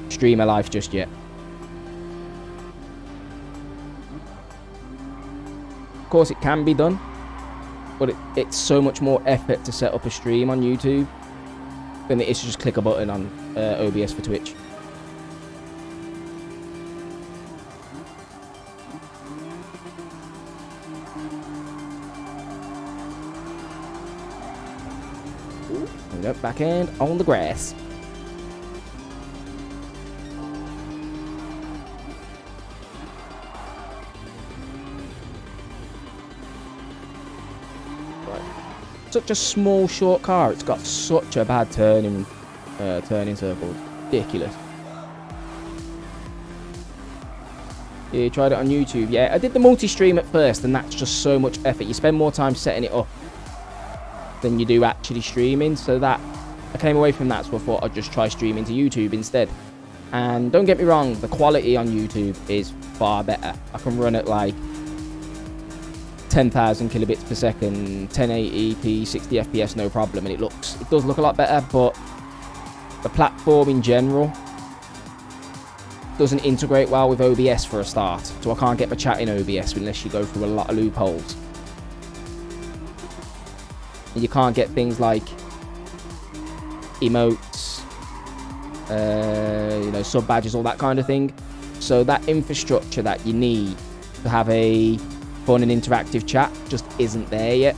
streamer life just yet. Of course, it can be done, but it's so much more effort to set up a stream on YouTube than it is to just click a button on OBS for Twitch. Back end on the grass. Right. Such a small, short car. It's got such a bad turning circle. Ridiculous. Yeah, you tried it on YouTube. Yeah, I did the multi-stream at first, and that's just so much effort. You spend more time setting it up than you do actually streaming, so that I came away from that, so I thought I'd just try streaming to YouTube instead. And don't get me wrong, the quality on YouTube is far better. I can run at like 10,000 kilobits per second, 1080p, 60 FPS, no problem, and it does look a lot better. But the platform in general doesn't integrate well with OBS for a start, so I can't get my chat in OBS unless you go through a lot of loopholes. You can't get things like emotes, you know, sub badges, all that kind of thing. So that infrastructure that you need to have a fun and interactive chat just isn't there yet.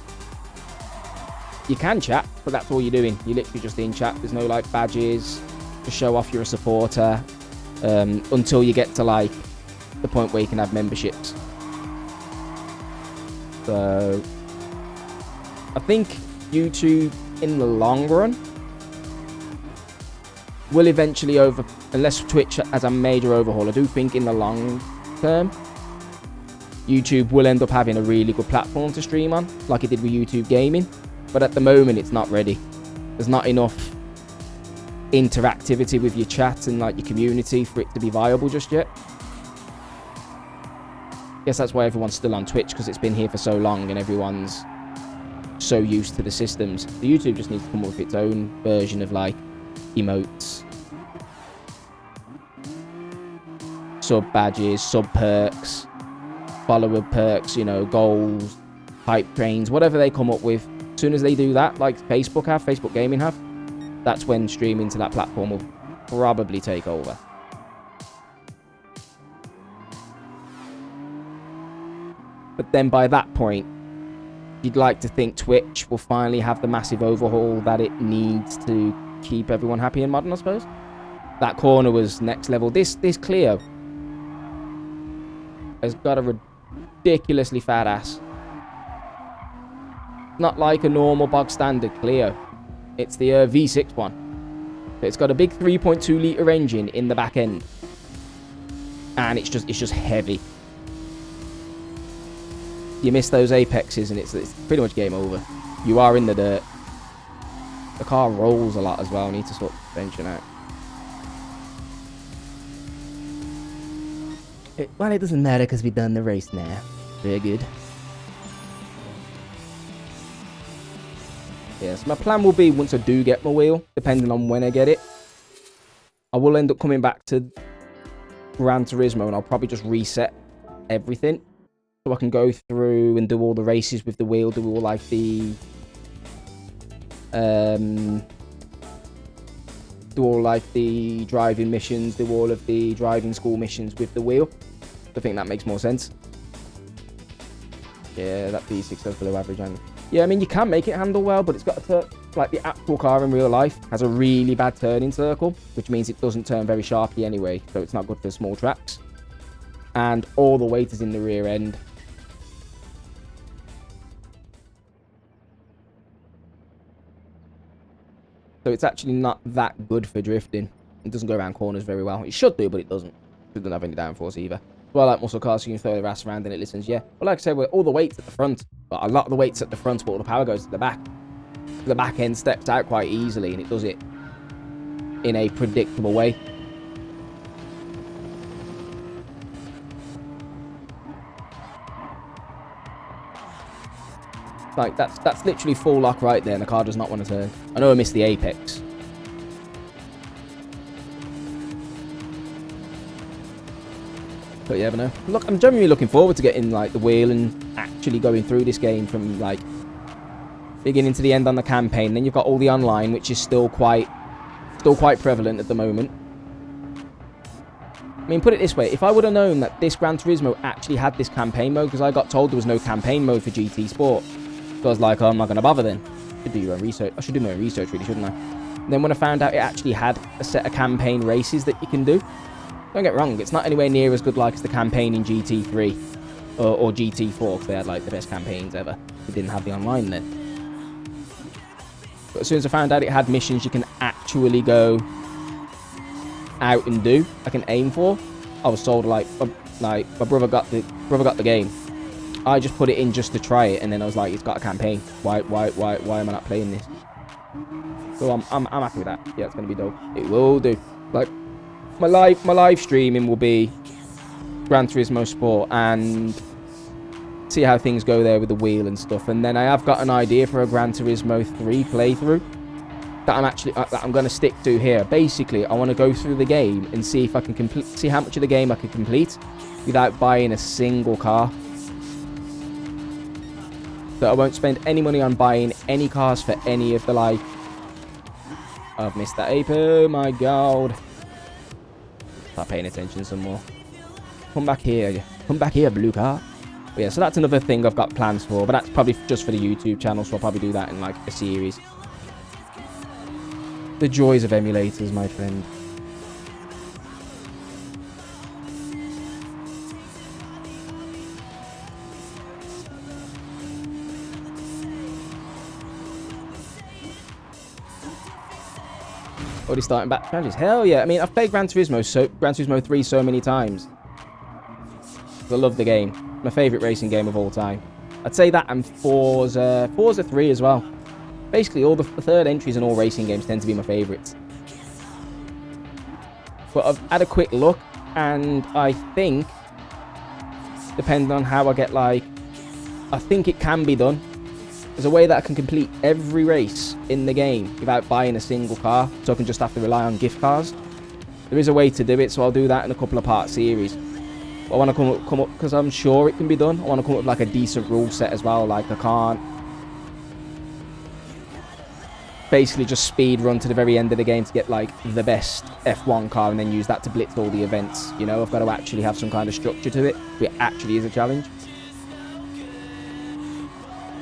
You can chat, but that's all you're doing. You're literally just in chat. There's no like badges to show off you're a supporter, until you get to like the point where you can have memberships. So I think YouTube, in the long run, will eventually unless Twitch has a major overhaul, I do think in the long term, YouTube will end up having a really good platform to stream on, like it did with YouTube Gaming. But at the moment, it's not ready. There's not enough interactivity with your chat and like your community for it to be viable just yet. Guess that's why everyone's still on Twitch, because it's been here for so long and everyone's so used to the systems. The YouTube just needs to come up with its own version of like emotes, sub badges, sub perks, follower perks, you know, goals, hype trains, whatever they come up with. As soon as they do that, like Facebook Gaming have, that's when streaming to that platform will probably take over. But then by that point, you'd like to think Twitch will finally have the massive overhaul that it needs to keep everyone happy and modern, I suppose. That corner was next level. This Clio has got a ridiculously fat ass. Not like a normal bog standard Clio. It's the V6 one. It's got a big 3.2 litre engine in the back end. And it's just heavy. You miss those apexes and it's pretty much game over. You are in the dirt. The car rolls a lot as well. I need to sort the suspension out. Well, it doesn't matter because we've done the race now. Very good. Yes, my plan will be, once I do get my wheel, depending on when I get it, I will end up coming back to Gran Turismo and I'll probably just reset everything. So I can go through and do all the races with the wheel, do all like the driving missions, do all of the driving school missions with the wheel. I think that makes more sense. Yeah, that V6 does below average handle. Yeah, I mean, you can make it handle well, but it's got to like the actual car in real life has a really bad turning circle, which means it doesn't turn very sharply anyway, so it's not good for small tracks. And all the weight is in the rear end. So it's actually not that good for drifting. It doesn't go around corners very well. It should do, but it doesn't. It doesn't have any downforce either. Well, I like muscle cars, so you can throw the ass around and it listens, yeah. But like I said, with all the weights at the front, but a lot of the weights at the front, but all the power goes to the back. The back end steps out quite easily, and it does it in a predictable way. Like, that's literally full lock right there, and the car does not want to turn. I know I missed the apex. But yeah, but no. Look, I'm genuinely looking forward to getting like the wheel and actually going through this game from like beginning to the end on the campaign. Then you've got all the online, which is still quite prevalent at the moment. I mean, put it this way, if I would have known that this Gran Turismo actually had this campaign mode, because I got told there was no campaign mode for GT Sport, so I was like, oh, I'm not going to bother then. I should do your own research. I should do my own research, really, shouldn't I? And then when I found out it actually had a set of campaign races that you can do, don't get wrong, it's not anywhere near as good like as the campaign in GT3 or GT4, because they had like the best campaigns ever. They didn't have the online then. But as soon as I found out it had missions you can actually go out and do, I can aim for, I was sold. Like my brother got the game. I just put it in just to try it, and then I was like, it's got a campaign. Why am I not playing this? So I'm happy with that. Yeah, it's gonna be dope. It will do. Like my live streaming will be Gran Turismo Sport and see how things go there with the wheel and stuff. And then I have got an idea for a Gran Turismo 3 playthrough that I'm going to stick to here. Basically, I want to go through the game and see if I can see how much of the game I can complete without buying a single car. So I won't spend any money on buying any cars for any of the life. I've missed that ape. Oh my god. Start paying attention some more. Come back here. Come back here, blue car. But yeah, so that's another thing I've got plans for, but that's probably just for the YouTube channel, so I'll probably do that in like a series. The joys of emulators, my friend. Already starting back challenges. Hell yeah. I mean, I've played Gran Turismo 3 so many times. I love the game. My favourite racing game of all time. I'd say that and Forza 3 as well. Basically, all the third entries in all racing games tend to be my favourites. But I've had a quick look, and I think, depending on how I get, like, I think it can be done. There's a way that I can complete every race in the game without buying a single car, so I can just have to rely on gift cards. There is a way to do it, so I'll do that in a couple of part series. But I want to come up, because I'm sure it can be done, I want to come up with like a decent rule set as well. Like, I can't basically just speed run to the very end of the game to get like the best F1 car and then use that to blitz all the events. You know, I've got to actually have some kind of structure to it. It actually is a challenge.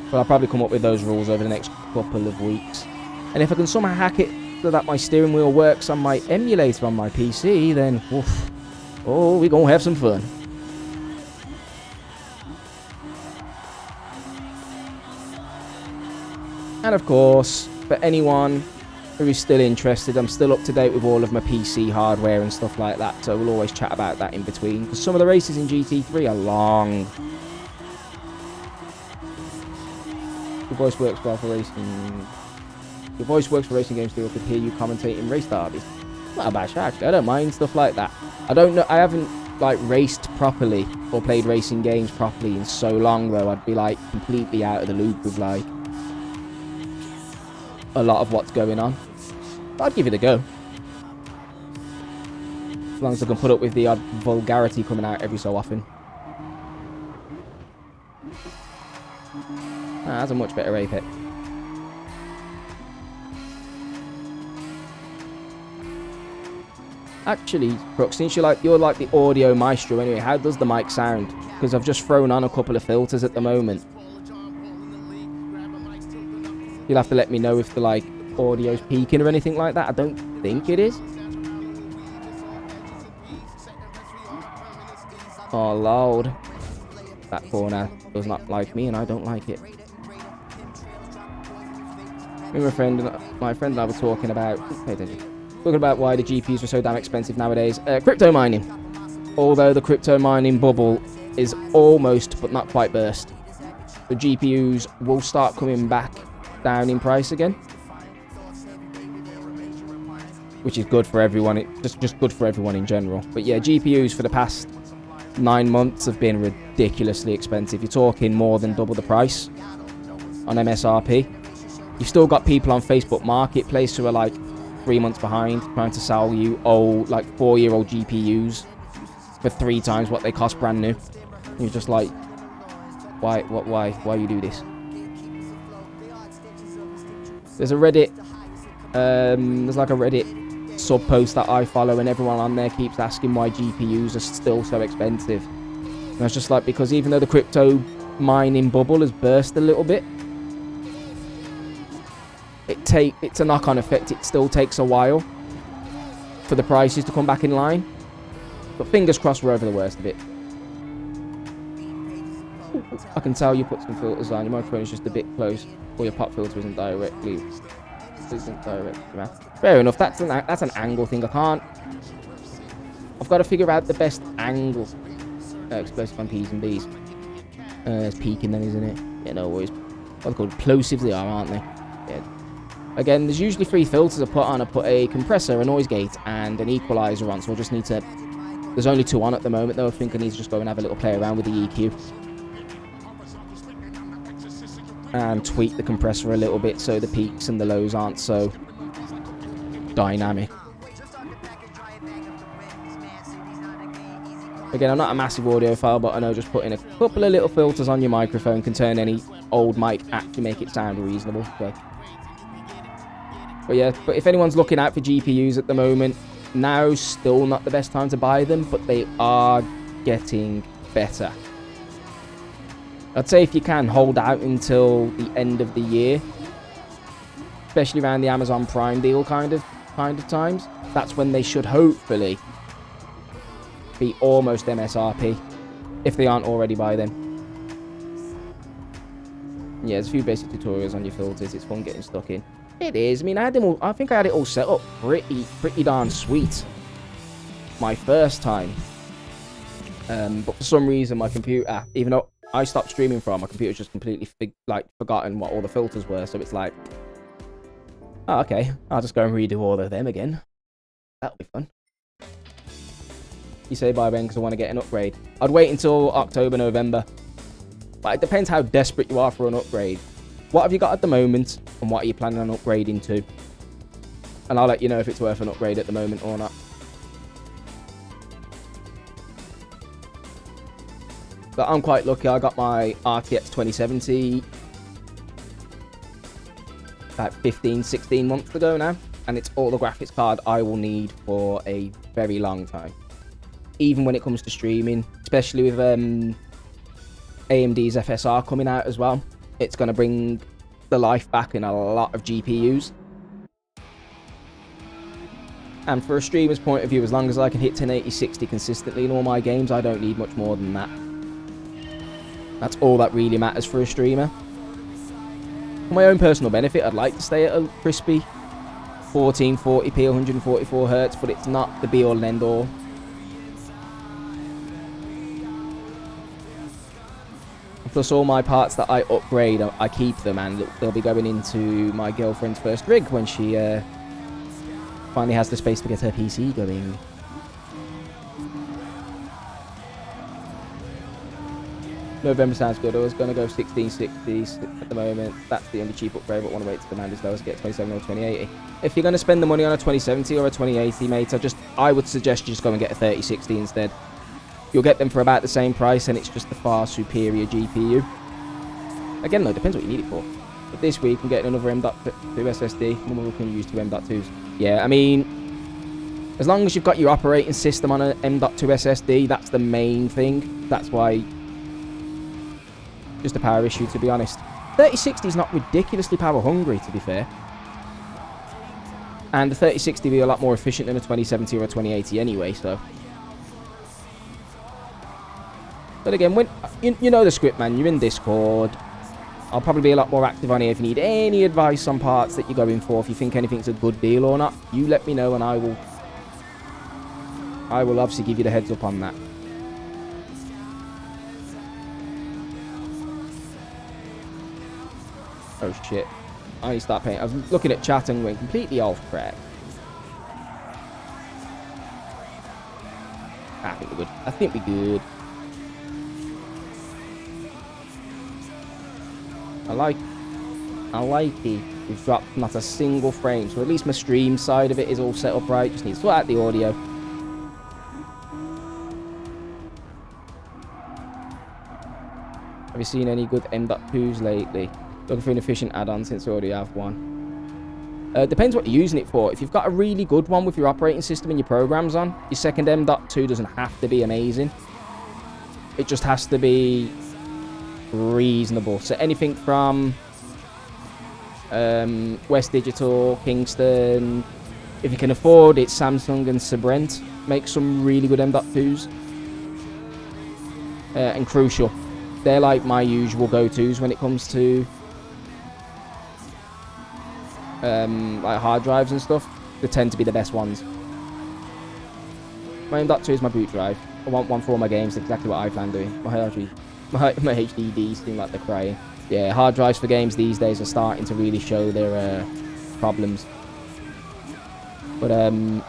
But I'll probably come up with those rules over the next couple of weeks. And if I can somehow hack it so that my steering wheel works on my emulator on my PC, then oof, oh, we're going to have some fun. And of course, for anyone who is still interested, I'm still up to date with all of my PC hardware and stuff like that, so we'll always chat about that in between, because some of the races in GT3 are long. Your voice works well for racing. Your voice works for racing games too. I could hear you commentating race derbies. Not a bad shot, actually. I don't mind stuff like that. I don't know. I haven't like raced properly or played racing games properly in so long, though. I'd be like completely out of the loop with like a lot of what's going on. But I'd give it a go, as long as I can put up with the odd vulgarity coming out every so often. That's a much better Apex. Actually, Brooks, since you're like the audio maestro anyway, how does the mic sound? Because I've just thrown on a couple of filters at the moment. You'll have to let me know if the like audio's peaking or anything like that. I don't think it is. Oh Lord, that corner does not like me, and I don't like it. My friend and I were talking about, talking about why the GPUs were so damn expensive nowadays. Crypto mining. Although the crypto mining bubble is almost, but not quite burst. The GPUs will start coming back down in price again, which is good for everyone. It's just good for everyone in general. But yeah, GPUs for the past 9 months have been ridiculously expensive. You're talking more than double the price on MSRP. You've still got people on Facebook Marketplace who are like 3 months behind, trying to sell you old, like 4-year-old GPUs for 3 times what they cost brand new. And you're just like, why you do this? There's a Reddit, there's like a Reddit sub post that I follow, and everyone on there keeps asking why GPUs are still so expensive. And it's just like, because even though the crypto mining bubble has burst a little bit, it's a knock-on effect. It still takes a while for the prices to come back in line. But fingers crossed we're over the worst of it. I can tell you put some filters on. Your microphone is just a bit close, or your pop filter isn't directly. Fair enough. That's an angle thing. I've got to figure out the best angle. Explosive on P's and B's. It's peaking then, isn't it? Yeah, no worries. What they're called? Plosives they are, aren't they? Yeah. Again, there's usually 3 filters I put on. I put a compressor, a noise gate, and an equalizer on. So I just need to. There's only 2 on at the moment, though. I think I need to just go and have a little play around with the EQ. And tweak the compressor a little bit so the peaks and the lows aren't so dynamic. Again, I'm not a massive audiophile, but I know just putting a couple of little filters on your microphone can turn any old mic actually make it sound reasonable. So. But yeah, if anyone's looking out for GPUs at the moment, now's still not the best time to buy them, but they are getting better. I'd say if you can, hold out until the end of the year, especially around the Amazon Prime deal kind of times. That's when they should hopefully be almost MSRP, if they aren't already by then. Yeah, there's a few basic tutorials on your filters. It's fun getting stuck in. It is. I mean, I think I had it all set up pretty darn sweet my first time. But for some reason, my computer, even though I stopped streaming from, my computer's just completely forgotten what all the filters were. So it's like, oh, okay, I'll just go and redo all of them again. That'll be fun. You say bye, Ben, because I want to get an upgrade. I'd wait until October, November. But it depends how desperate you are for an upgrade. What have you got at the moment, and what are you planning on upgrading to? And I'll let you know if it's worth an upgrade at the moment or not. But I'm quite lucky. I got my RTX 2070 about 15, 16 months ago now. And it's all the graphics card I will need for a very long time. Even when it comes to streaming, especially with AMD's FSR coming out as well. It's going to bring the life back in a lot of GPUs. And for a streamer's point of view, as long as I can hit 1080-60 consistently in all my games, I don't need much more than that. That's all that really matters for a streamer. For my own personal benefit, I'd like to stay at a crispy 1440p, 144 Hz, but it's not the be-all and end-all. Plus, all my parts that I upgrade, I keep them, and they'll be going into my girlfriend's first rig when she finally has the space to get her PC going. November sounds good. I was going to go 1660 at the moment. That's the only cheap upgrade, but want to wait to demand as low as get 27 or 2080. If you're going to spend the money on a 2070 or a 2080, mate, I would suggest you just go and get a 3060 instead. You'll get them for about the same price, and it's just a far superior GPU. Again, though, depends what you need it for. But this week, I'm getting another M.2 SSD. We can use two M.2s. Yeah, I mean, as long as you've got your operating system on an M.2 SSD, that's the main thing. That's why... just a power issue, to be honest. 3060 is not ridiculously power hungry, to be fair. And the 3060 will be a lot more efficient than a 2070 or a 2080 anyway, so... But again, when you know the script, man, you're in Discord. I'll probably be a lot more active on here. If you need any advice on parts that you're going for, if you think anything's a good deal or not, you let me know, and I will obviously give you the heads up on that. Oh shit. I need to start paying. I was looking at chat and went completely off track. I think we're good. I think we're good. I like it. We've dropped not a single frame, so at least my stream side of it is all set up right. Just need to sort out the audio. Have you seen any good M.2s lately? Looking for an efficient add-on since I already have one. Depends what you're using it for. If you've got a really good one with your operating system and your programs on, your second M.2 doesn't have to be amazing. It just has to be reasonable. So anything from West Digital, Kingston, if you can afford it, Samsung and Sabrent make some really good M.2s. And Crucial. They're like my usual go-tos when it comes to like hard drives and stuff. They tend to be the best ones. My M.2 is my boot drive. I want one for all my games. That's exactly what I plan doing. My HDDs seem like they're crying. Yeah, hard drives for games these days are starting to really show their problems. But that'll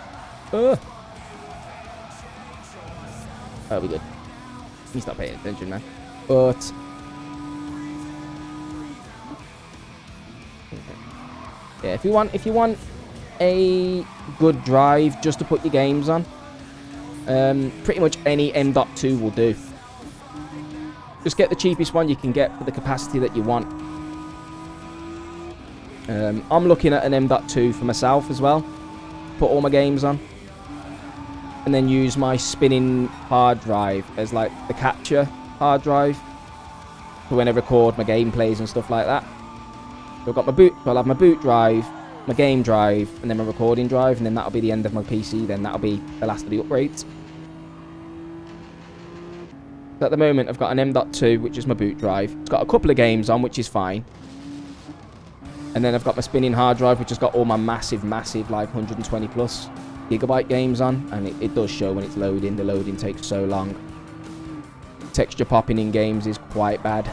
be good. He's not paying attention, man. But yeah, if you want a good drive just to put your games on, pretty much any M.2 will do. Just get the cheapest one you can get for the capacity that you want. I'm looking at an M.2 for myself as well. Put all my games on. And then use my spinning hard drive as like the capture hard drive for when I record my gameplays and stuff like that. So I've got my boot, so I'll have my boot drive, my game drive, and then my recording drive, and then that'll be the end of my PC. Then that'll be the last of the upgrades. So at the moment, I've got an M.2, which is my boot drive. It's got a couple of games on, which is fine. And then I've got my spinning hard drive, which has got all my massive, like 120 plus gigabyte games on. And it does show when it's loading. The loading takes so long. Texture popping in games is quite bad.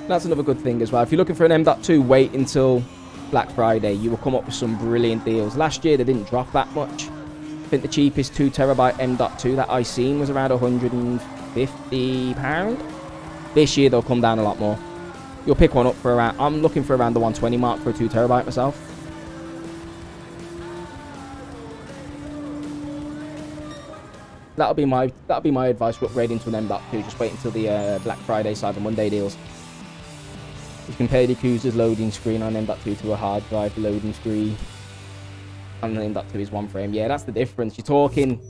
That's another good thing as well. If you're looking for an M.2, wait until Black Friday. You will come up with some brilliant deals. Last year, they didn't drop that much. I think the cheapest 2TB M.2 that I seen was around £150. This year, they'll come down a lot more. You'll pick one up for around... I'm looking for around the 120 mark for a 2TB myself. That'll be my advice for upgrading to an M.2. Just wait until the Black Friday, Cyber Monday deals. You compare the accuser's loading screen on M.2 to a hard drive loading screen. And the M.2 is one frame. Yeah, that's the difference. You're talking...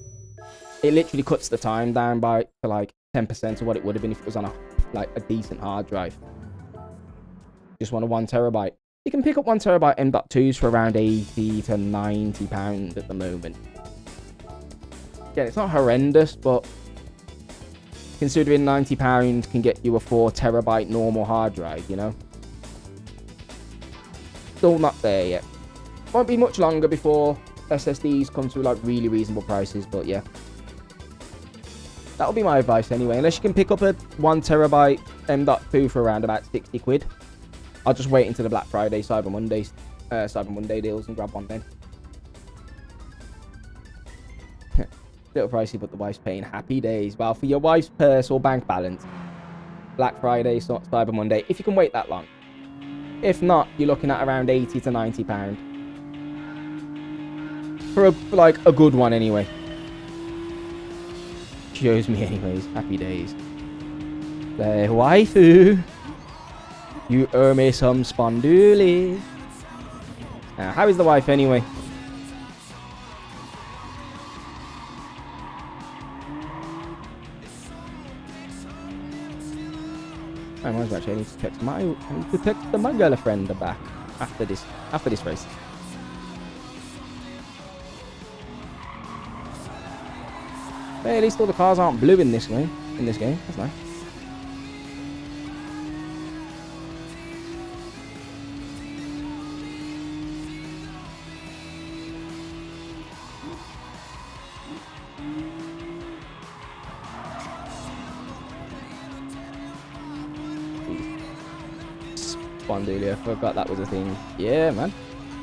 It literally cuts the time down by to like 10% of what it would have been if it was on a decent hard drive. Just want a 1TB. You can pick up 1TB M.2s for around £80 to £90 at the moment. Again, it's not horrendous, but considering £90 can get you a 4TB normal hard drive, you know? Still not there yet. Won't be much longer before SSDs come to like really reasonable prices, but yeah. That'll be my advice anyway. Unless you can pick up a 1TB M.2 for around about 60 quid. I'll just wait until the Black Friday, Cyber Monday deals and grab one then. Little pricey, but the wife's paying. Happy days. Well, for your wife's purse or bank balance, Black Friday, Cyber Monday, if you can wait that long. If not, you're looking at around £80 to £90 for a good one anyway. Shows me anyways. Happy days. The waifu, you owe me some sponduli. Now, how is the wife anyway? I need to text my girlfriend back after this race. Hey, at least all the cars aren't blue in this game. That's nice. I forgot that was a thing. Yeah, man.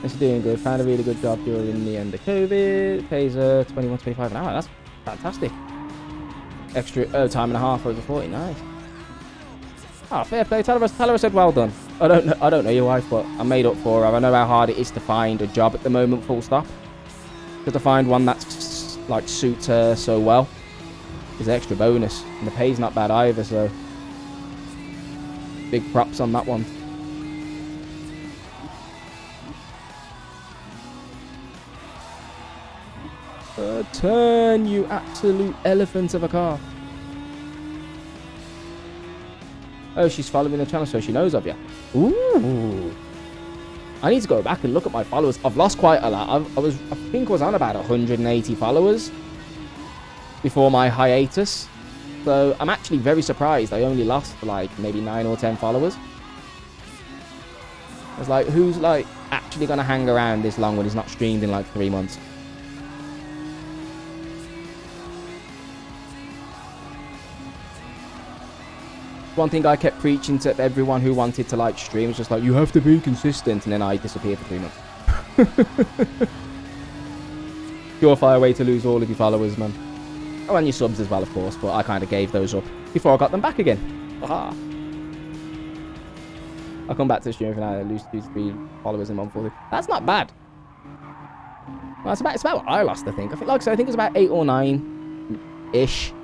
It's doing good. Found a really good job during the end of COVID. Pays 21.25 an hour. That's fantastic. Extra time and a half over 40. Nice. Oh, fair play. Tell her I said well done. I don't know your wife, but I made up for her. I know how hard it is to find a job at the moment, full stop. Because to find one that's like suits her so well is an extra bonus. And the pay's not bad either, so big props on that one. Turn, you absolute elephant of a car. Oh, she's following the channel, so she knows of you. Ooh. I need to go back and look at my followers. I've lost quite a lot. I think I was on about 180 followers before my hiatus. So I'm actually very surprised I only lost like maybe 9 or 10 followers. I was like, who's like actually going to hang around this long when he's not streamed in like 3 months? One thing I kept preaching to everyone who wanted to like stream was just like, you have to be consistent, and then I disappeared for 3 months. Surefire way to lose all of your followers, man. Oh, and your subs as well, of course, but I kind of gave those up before I got them back again. Aha. I'll come back to the stream and I lose 2 to 3 followers in 140. That's not bad. Well, it's about what I lost, I think. I think, like I said, I think it was about 8 or 9-ish.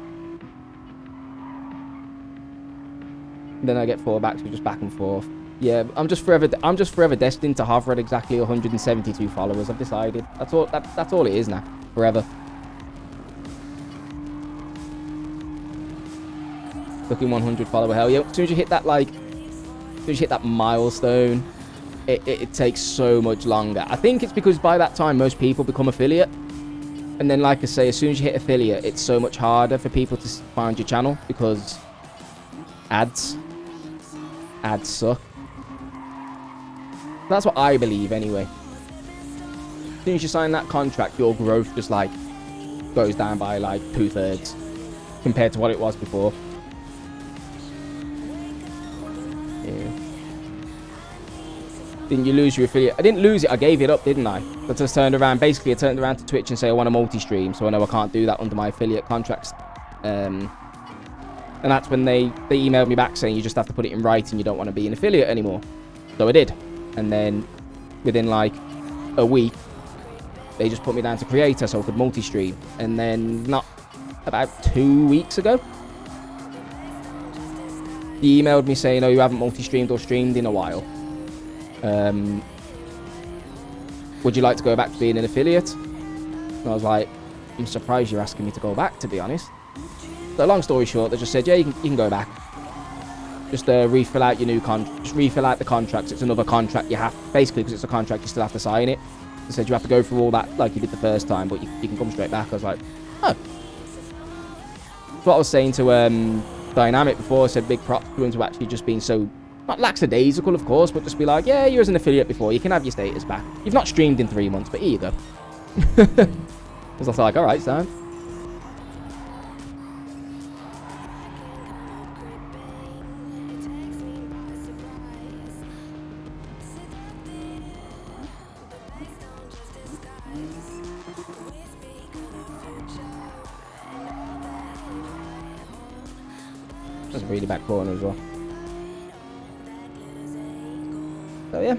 Then I get 4 back, so just back and forth. Yeah, I'm just forever destined to hover at exactly 172 followers. I've decided. That's all it is now. Forever. Looking 100 follower, hell yeah. As soon as you hit that milestone, it takes so much longer. I think it's because by that time, most people become affiliate. And then, like I say, as soon as you hit affiliate, it's so much harder for people to find your channel because ads suck. That's what I believe anyway. As soon as you sign that contract, your growth just like goes down by like 2/3 compared to what it was before. Yeah. Didn't you lose your affiliate? I didn't lose it. I gave it up, didn't I? I just turned around. Basically, I turned around to Twitch and say I want a multi-stream, so I know I can't do that under my affiliate contracts. And that's when they emailed me back saying you just have to put it in writing. You don't want to be an affiliate anymore. So I did. And then within like a week, they just put me down to creator so I could multi-stream. And then not about 2 weeks ago, he emailed me saying, oh, you haven't multi-streamed or streamed in a while. Would you like to go back to being an affiliate? And I was like, I'm surprised you're asking me to go back, to be honest. So long story short, they just said, yeah, you can go back. Just refill out your new contract. Just refill out the contracts. It's another contract you have. Basically, because it's a contract, you still have to sign it. They said you have to go through all that like you did the first time, but you can come straight back. I was like, oh. That's what I was saying to Dynamic before. I said big props to him to actually just being so, not lackadaisical, of course, but just be like, yeah, you're as an affiliate before. You can have your status back. You've not streamed in 3 months, but here you go. I was like, all right, Sam. That's a really back corner as well. So yeah,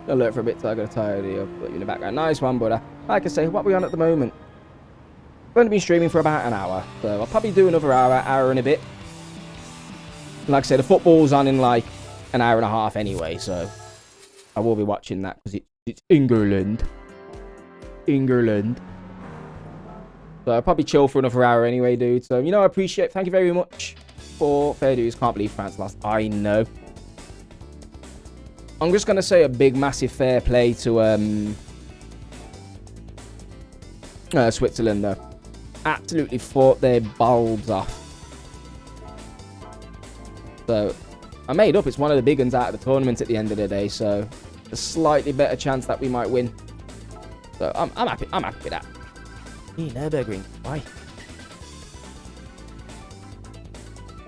I'll look for a bit till I got tidy up. Put you in the background. Nice one, brother. Like I say, what are we on at the moment? I've only been streaming for about an hour, so I'll probably do another hour and a bit. And like I say, the football's on in like an hour and a half anyway, so I will be watching that because it's England. So I'll probably chill for another hour anyway, dude. So, you know, I appreciate it. Thank you very much for fair dues. Can't believe France lost. I know. I'm just going to say a big, massive fair play to Switzerland, though. Absolutely fought their bulbs off. So, I made up. It's one of the big ones out of the tournament at the end of the day. So, a slightly better chance that we might win. So, I'm happy. I'm happy with that. Nürburgring. Why?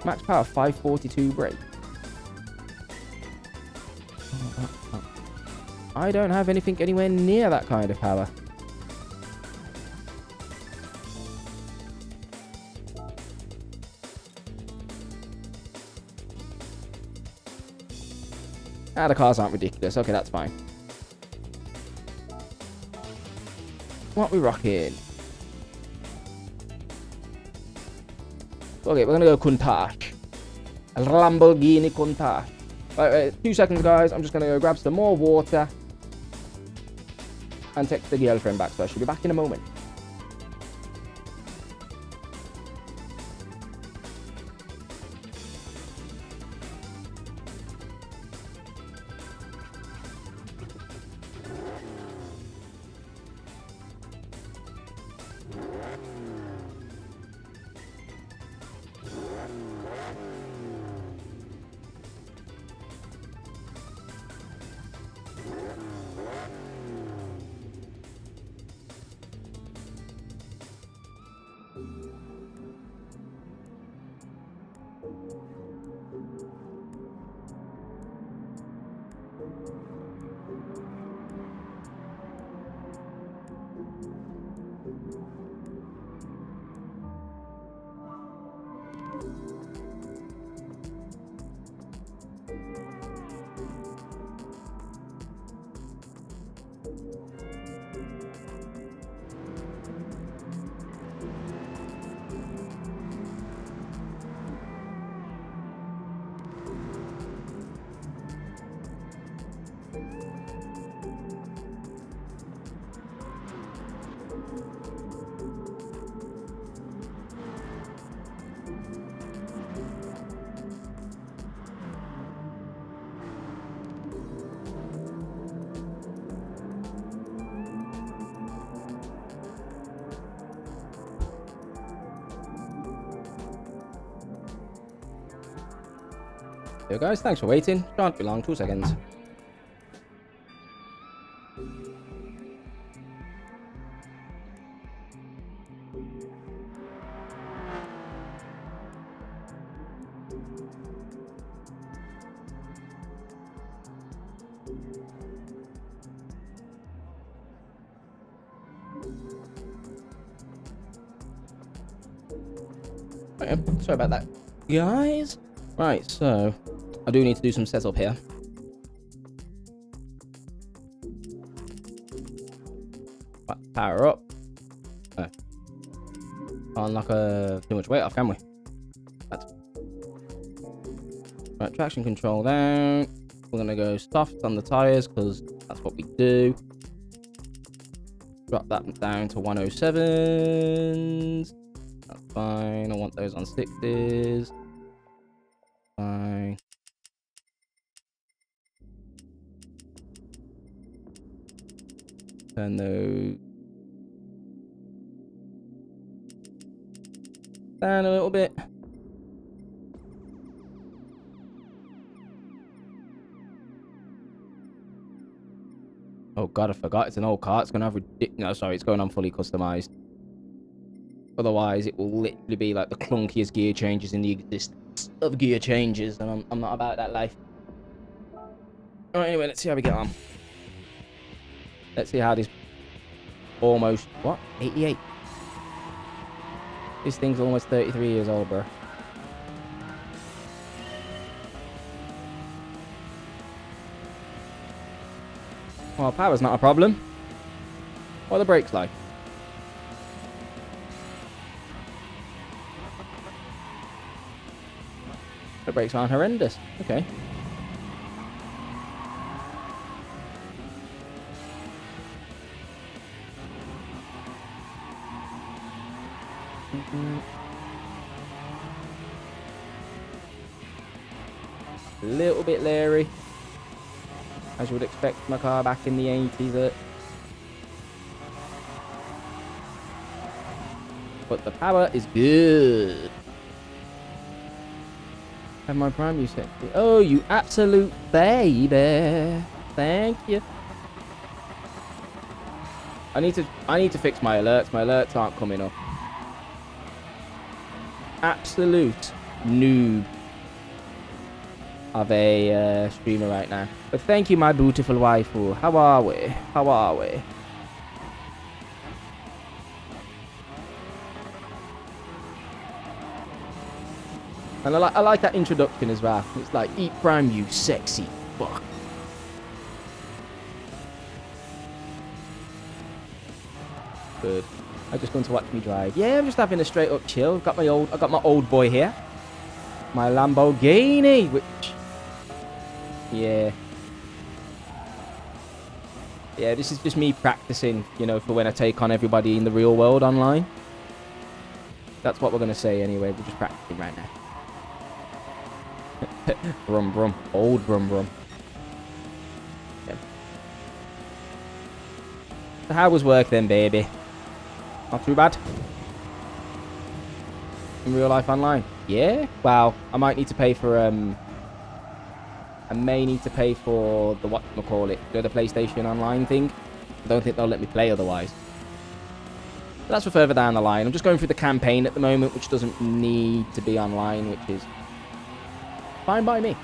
Max power 542 brake. I don't have anything anywhere near that kind of power. Ah, the cars aren't ridiculous. Okay, that's fine. What we rocking? Okay, we're gonna go Countach. A Lamborghini Countach. Right, 2 seconds, guys. I'm just gonna go grab some more water and text the girlfriend back. So I should be back in a moment. So guys, thanks for waiting. Shan't be long, 2 seconds. Okay, sorry about that, guys. Right, so I do need to do some setup here. Power up. Oh. Can't knock too much weight off, can we? That's... Right, traction control down. We're gonna go soft on the tires because that's what we do. Drop that down to 107s. That's fine. I want those on 6s. Fine. Turn those down a little bit. Oh god, I forgot. It's an old car. It's gonna have no, sorry, it's going on fully customized. Otherwise, it will literally be like the clunkiest gear changes in the existence of gear changes, and I'm not about that life. Alright, anyway, let's see how we get on. Let's see how this almost... What? 88? This thing's almost 33 years old, bro. Well, power's not a problem. What are the brakes like? The brakes aren't horrendous. Okay. A little bit leery, as you would expect from a car back in the 80s. But the power is good. Have my prime use set. Oh, you absolute baby. Thank you. I need to fix my alerts. My alerts aren't coming up. Absolute noob of a streamer right now. But thank you, my beautiful waifu. How are we? How are we? And I like that introduction as well. It's like, eat prime, you sexy fuck. Good. I just going to watch me drive. Yeah, I'm just having a straight up chill. I got my old boy here. My Lamborghini, which... Yeah. Yeah, this is just me practicing, you know, for when I take on everybody in the real world online. That's what we're going to say anyway. We're just practicing right now. Brum brum. Old brum brum. Yeah. So how was work then, baby? Not too bad. In real life online? Yeah? Well, I might need to pay for, I may need to pay for the, whatchamacallit, the PlayStation Online thing. I don't think they'll let me play otherwise. But that's for further down the line. I'm just going through the campaign at the moment, which doesn't need to be online, which is fine by me.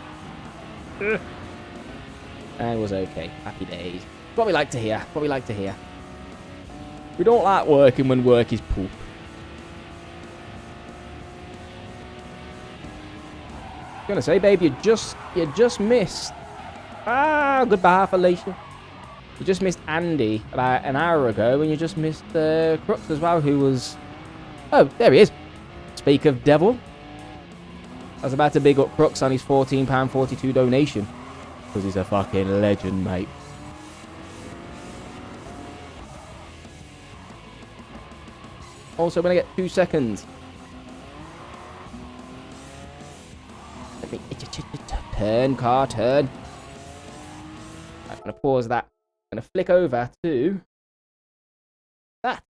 And it was okay. Happy days. What we like to hear. What we like to hear. We don't like working when work is poop. I'm gonna say, babe, you just missed. Goodbye, Felicia. You just missed Andy about an hour ago, and you just missed Crux as well, who was... Oh, there he is. Speak of devil. I was about to big up Crux on his £14.42 donation. Because he's a fucking legend, mate. Also, when I get 2 seconds. Let me... Turn, car, turn. I'm going to pause that. I'm going to flick over to... that.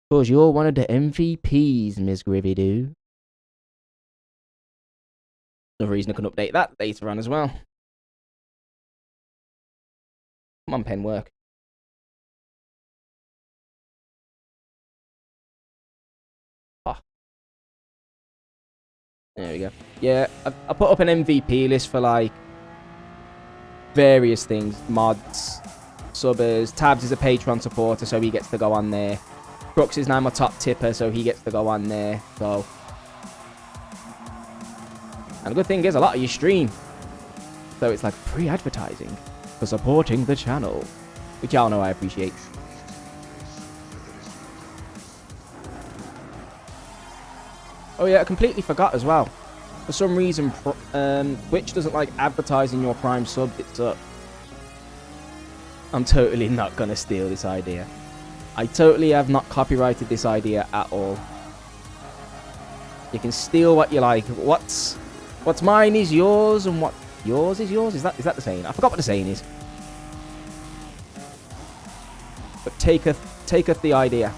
Because you're one of the MVPs, Miss Grividoo. No reason I can update that later on as well. Come on, pen work. Ah. There we go. Yeah, I put up an MVP list for like various things. Mods, subbers. Tabs is a Patreon supporter, so he gets to go on there. Crux is now my top tipper, so he gets to go on there. So, and the good thing is, a lot of you stream, so it's like free advertising for supporting the channel, which y'all know I appreciate. Oh yeah, I completely forgot as well. For some reason, Twitch doesn't like advertising your Prime sub. It's up. I'm totally not gonna steal this idea. I totally have not copyrighted this idea at all. You can steal what you like. What's mine is yours, and what yours is yours. Is that the saying? I forgot what the saying is. But taketh the idea.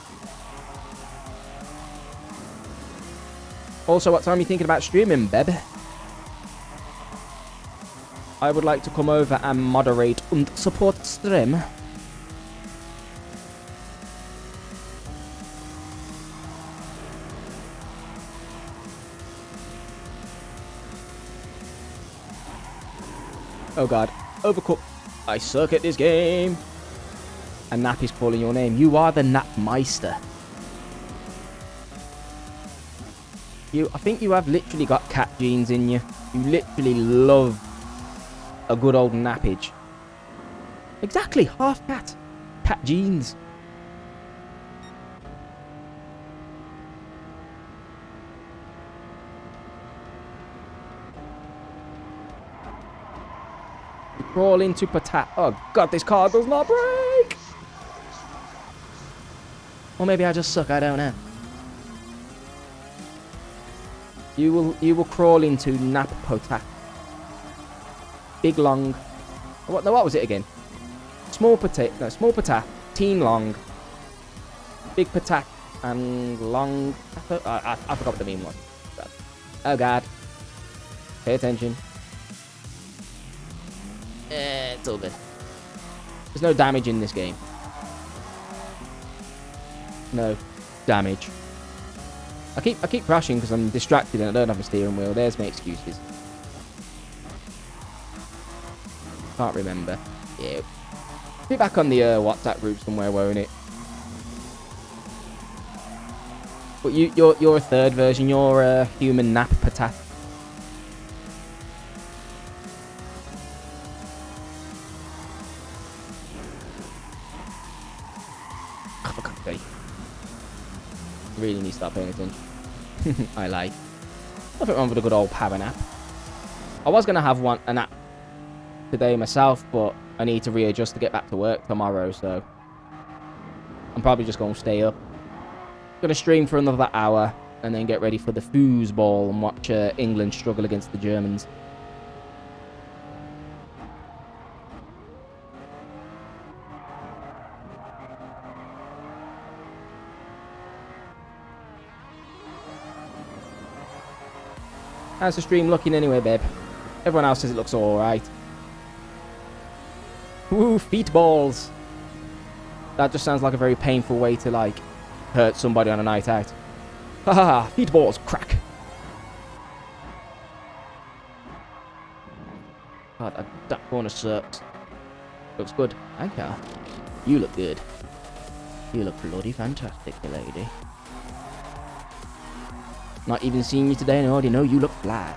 Also, what time are you thinking about streaming, Beb? I would like to come over and moderate and support stream. Oh god. Overcooked. I suck at this game. And Nap is calling your name. You are the Nap Meister. I think you have literally got cat genes in you. You literally love a good old nappage. Exactly. Half cat. Cat genes. Crawl into patat. Oh god, this car does not break. Or maybe I just suck, I don't know. You will crawl into nap potat. Big long. What was it again? Small potato. No, small potat. Teen long. Big potat and long. I forgot what the meme was. Oh god. Pay attention. It's all good. There's no damage in this game. No damage. I keep crashing because I'm distracted and I don't have a steering wheel. There's my excuses. Can't remember. Yeah. Be back on the WhatsApp group somewhere, won't it? But you're a third version. You're a human nap patat. Oh, for God's sake. Really need to start paying attention. I like. Nothing wrong with a good old power nap. I was going to have a nap today myself, but I need to readjust to get back to work tomorrow, so I'm probably just going to stay up. Going to stream for another hour and then get ready for the foosball and watch England struggle against the Germans. How's the stream looking anyway, babe? Everyone else says it looks alright. Woo, feet balls. That just sounds like a very painful way to, like, hurt somebody on a night out. Haha, feet balls, crack. God, that corner sucks. Looks good. Thank you. You look good. You look bloody fantastic, you lady. Not even seeing you today and I already know you look fly.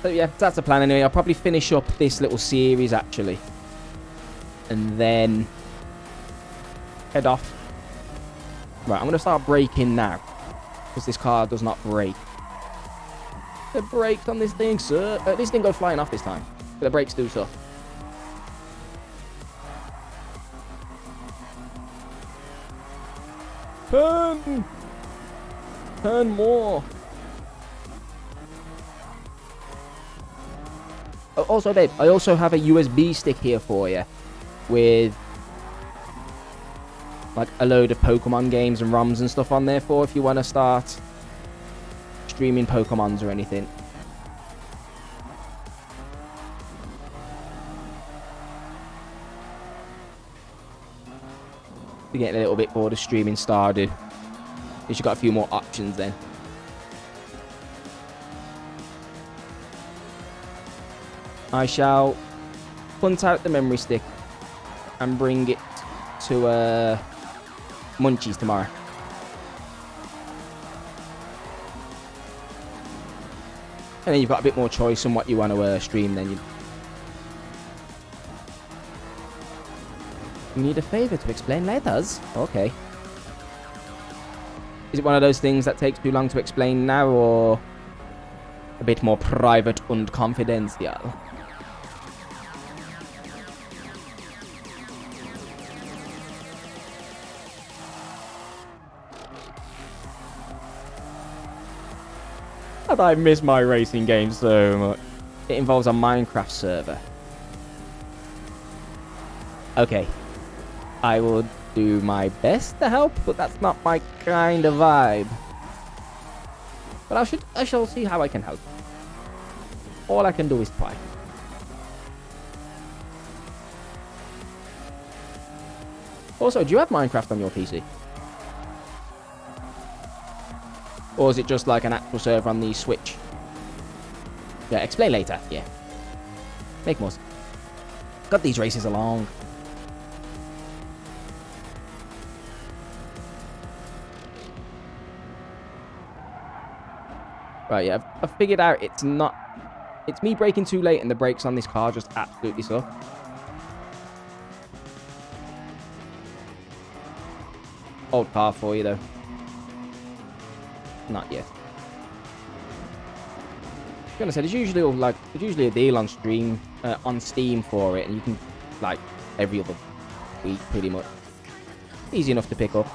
So yeah, that's the plan anyway. I'll probably finish up this little series actually. And then head off. Right, I'm going to start braking now. Because this car does not brake. The brakes on this thing, sir. This thing goes flying off this time. But the brakes do so. Turn! Turn more! Oh, also, babe, I also have a USB stick here for you. With like a load of Pokemon games and ROMs and stuff on there for if you want to start streaming Pokemons or anything. You're getting a little bit bored of streaming Stardew. At least you've got a few more options then. I shall punt out the memory stick and bring it to Munchies tomorrow. And then you've got a bit more choice on what you want to stream then. You need a favor to explain letters? Okay. Is it one of those things that takes too long to explain now, or a bit more private and confidential? And I miss my racing game so much. It involves a Minecraft server. Okay. I will do my best to help, but that's not my kind of vibe. But I shall see how I can help. All I can do is try. Also, do you have Minecraft on your PC? Or is it just like an actual server on the Switch? Yeah, explain later. Yeah. Make more sense. God, these races are long. Right, yeah, I've figured out it's not... It's me braking too late and the brakes on this car just absolutely suck. Old car for you, though. Not yet. To be honest, there's usually a deal on Steam for it, and you can, like, every other week, pretty much. Easy enough to pick up.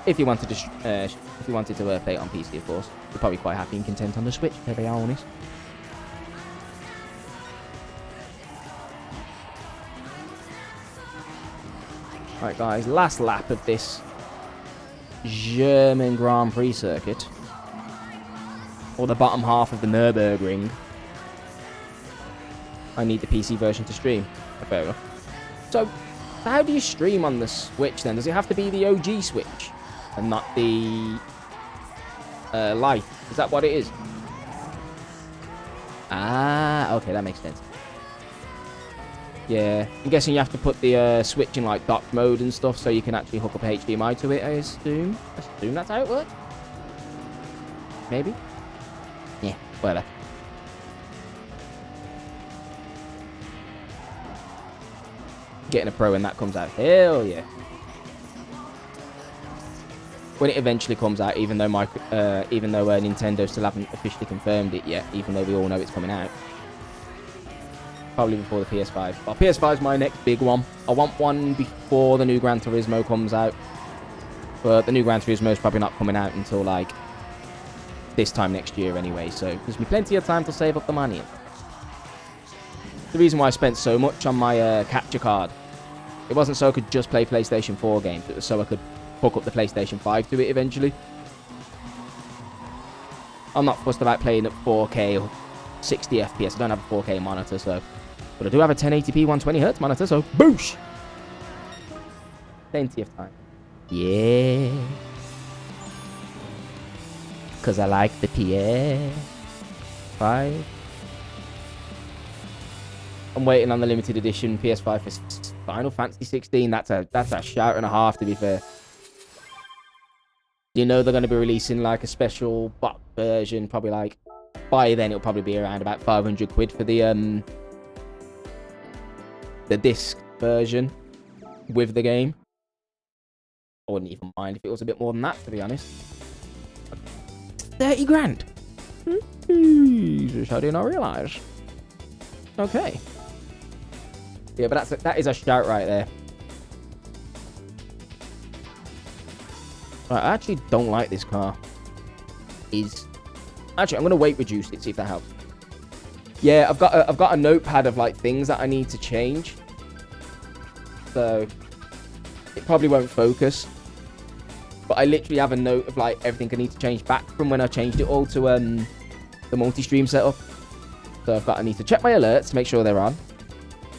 If you wanted to play it on PC, of course. You're probably quite happy and content on the Switch, to be honest. Right, guys, last lap of this German Grand Prix circuit. Or the bottom half of the Nürburgring. I need the PC version to stream. Fair enough. So, how do you stream on the Switch then? Does it have to be the OG Switch? And not the Lite? Is that what it is? Ah, okay, that makes sense. Yeah, I'm guessing you have to put the Switch in like dock mode and stuff so you can actually hook up HDMI to it, I assume. I assume that's how it works. Maybe? Yeah, whatever. Getting a Pro when that comes out. Hell yeah. When it eventually comes out, even though Nintendo still haven't officially confirmed it yet, even though we all know it's coming out. Probably before the PS5. Well, PS5 is my next big one. I want one before the new Gran Turismo comes out. But the new Gran Turismo is probably not coming out until, like, this time next year anyway. So it gives me plenty of time to save up the money. The reason why I spent so much on my capture card, it wasn't so I could just play PlayStation 4 games. It was so I could hook up the PlayStation 5 to it eventually. I'm not fussed about playing at 4K or 60 FPS. I don't have a 4K monitor, so... But I do have a 1080p 120Hz monitor, so boosh! Plenty of time. Yeah. Because I like the PS5. I'm waiting on the limited edition PS5 for Final Fantasy 16. That's a shout and a half, to be fair. You know they're going to be releasing like a special box version. Probably like, by then it'll probably be around about 500 quid for the disc version with the game. I wouldn't even mind if it was a bit more than that, to be honest. 30 grand. Jesus, how do you not realise? Okay. Yeah, but that is a shout right there. Right, I actually don't like this car. Actually, I'm gonna weight reduce it, see if that helps. Yeah, I've got a notepad of like things that I need to change. So it probably won't focus. but I literally have a note of like everything I need to change back from when I changed it all to the multi-stream setup. So I need to check my alerts to make sure they're on.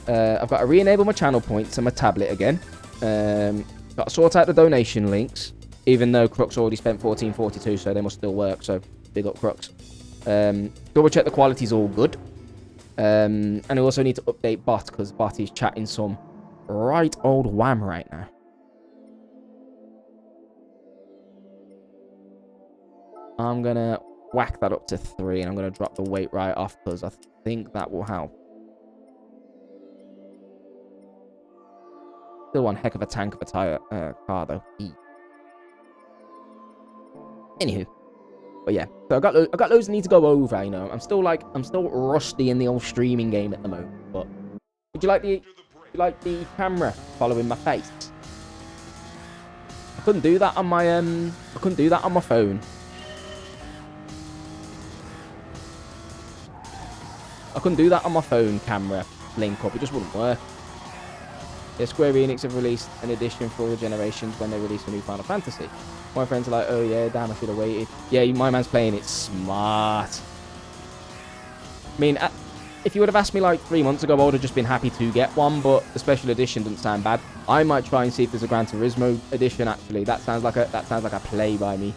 I've got to re-enable my channel points and my tablet again. Got to sort out the donation links, even though Crux already spent 1442, so they must still work. So big up Crux. Double check the quality's all good. And I also need to update Bot because Bot is chatting some right old wham right now. I'm gonna whack that up to 3, and I'm gonna drop the weight right off because I think that will help. Still one heck of a tank of a tire car though. Anywho, but yeah, so I got loads I need to go over. You know, I'm still rusty in the old streaming game at the moment. But would you like the camera following my face? I couldn't do that on my phone. I couldn't do that on my phone camera link up. It just wouldn't work. Yeah, Square Enix have released an edition for all the generations when they release a new Final Fantasy. My friends are like, oh yeah, damn, I should have waited. Yeah, my man's playing it smart. I mean, if you would have asked me like 3 months ago, I would have just been happy to get one, but the special edition doesn't sound bad. I might try and see if there's a Gran Turismo edition, actually. That sounds like a play by me.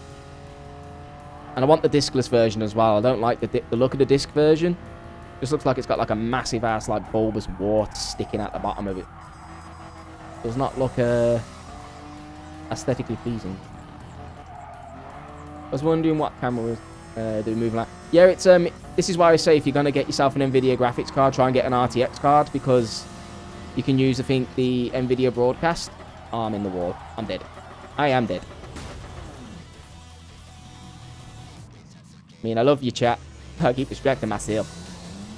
And I want the discless version as well. I don't like the look of the disc version. Just looks like it's got like a massive ass like bulbous wart sticking out the bottom of it. Does not look aesthetically pleasing. I was wondering what camera was doing moving like. Yeah, it's this is why I say if you're gonna get yourself an Nvidia graphics card, try and get an RTX card because you can use, I think, the Nvidia broadcast. Oh, I'm in the wall. I'm dead. I am dead. I mean, I love your chat. I keep distracting myself.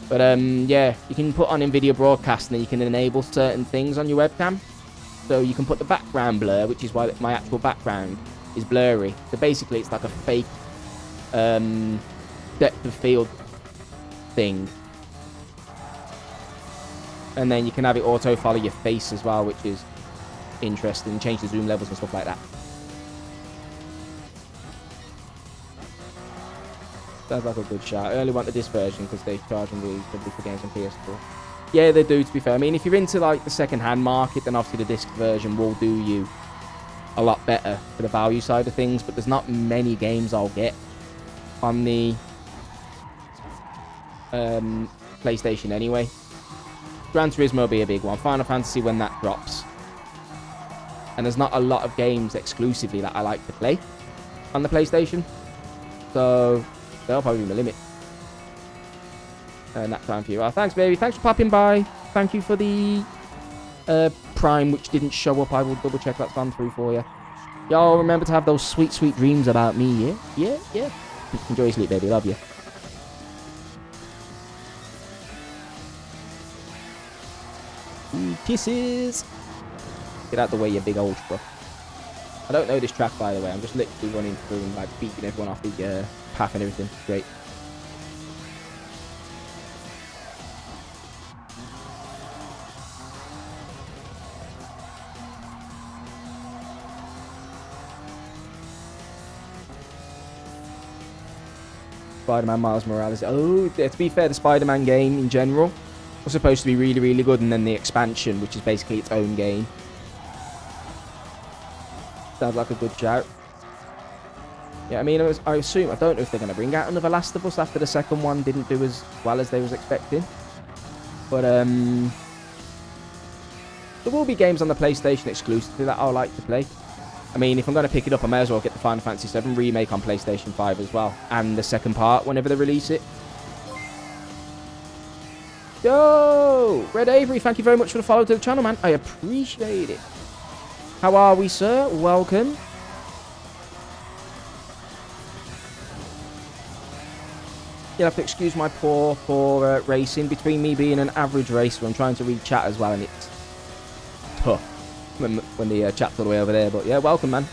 But yeah, you can put on Nvidia broadcast and then you can enable certain things on your webcam. So you can put the background blur, which is why my actual background is blurry. So basically, it's like a fake depth of field thing. And then you can have it auto follow your face as well, which is interesting. Change the zoom levels and stuff like that. Sounds like a good shout. I only wanted this version because they're charging really probably for games on PS4. Yeah, they do, to be fair. I mean, if you're into like the second-hand market, then obviously the disc version will do you a lot better for the value side of things. But there's not many games I'll get on the PlayStation anyway. Gran Turismo will be a big one. Final Fantasy when that drops. And there's not a lot of games exclusively that I like to play on the PlayStation. So that'll probably be my limit. And that time for you. Well, thanks, baby. Thanks for popping by. Thank you for the Prime, which didn't show up. I will double check that's gone through for you. Y'all remember to have those sweet, sweet dreams about me, yeah? Yeah, yeah. Enjoy your sleep, baby. Love you. Kisses. Get out the way, you big old truck. I don't know this track, by the way. I'm just literally running through and like beating everyone off the path and everything. Great. Spider-Man Miles Morales. Oh, to be fair, the Spider-Man game in general was supposed to be really, really good, and then the expansion, which is basically its own game. Sounds like a good shout. Yeah, I mean, I assume, I don't know if they're going to bring out another Last of Us after the second one didn't do as well as they was expecting. But, there will be games on the PlayStation exclusively that I'll like to play. I mean, if I'm going to pick it up, I may as well get the Final Fantasy 7 remake on PlayStation 5 as well. And the second part, whenever they release it. Yo! Red Avery, thank you very much for the follow to the channel, man. I appreciate it. How are we, sir? Welcome. You'll have to excuse my poor racing. Between me being an average racer and trying to read chat as well, and it's tough when the chat's all the way over there. But yeah, welcome, man.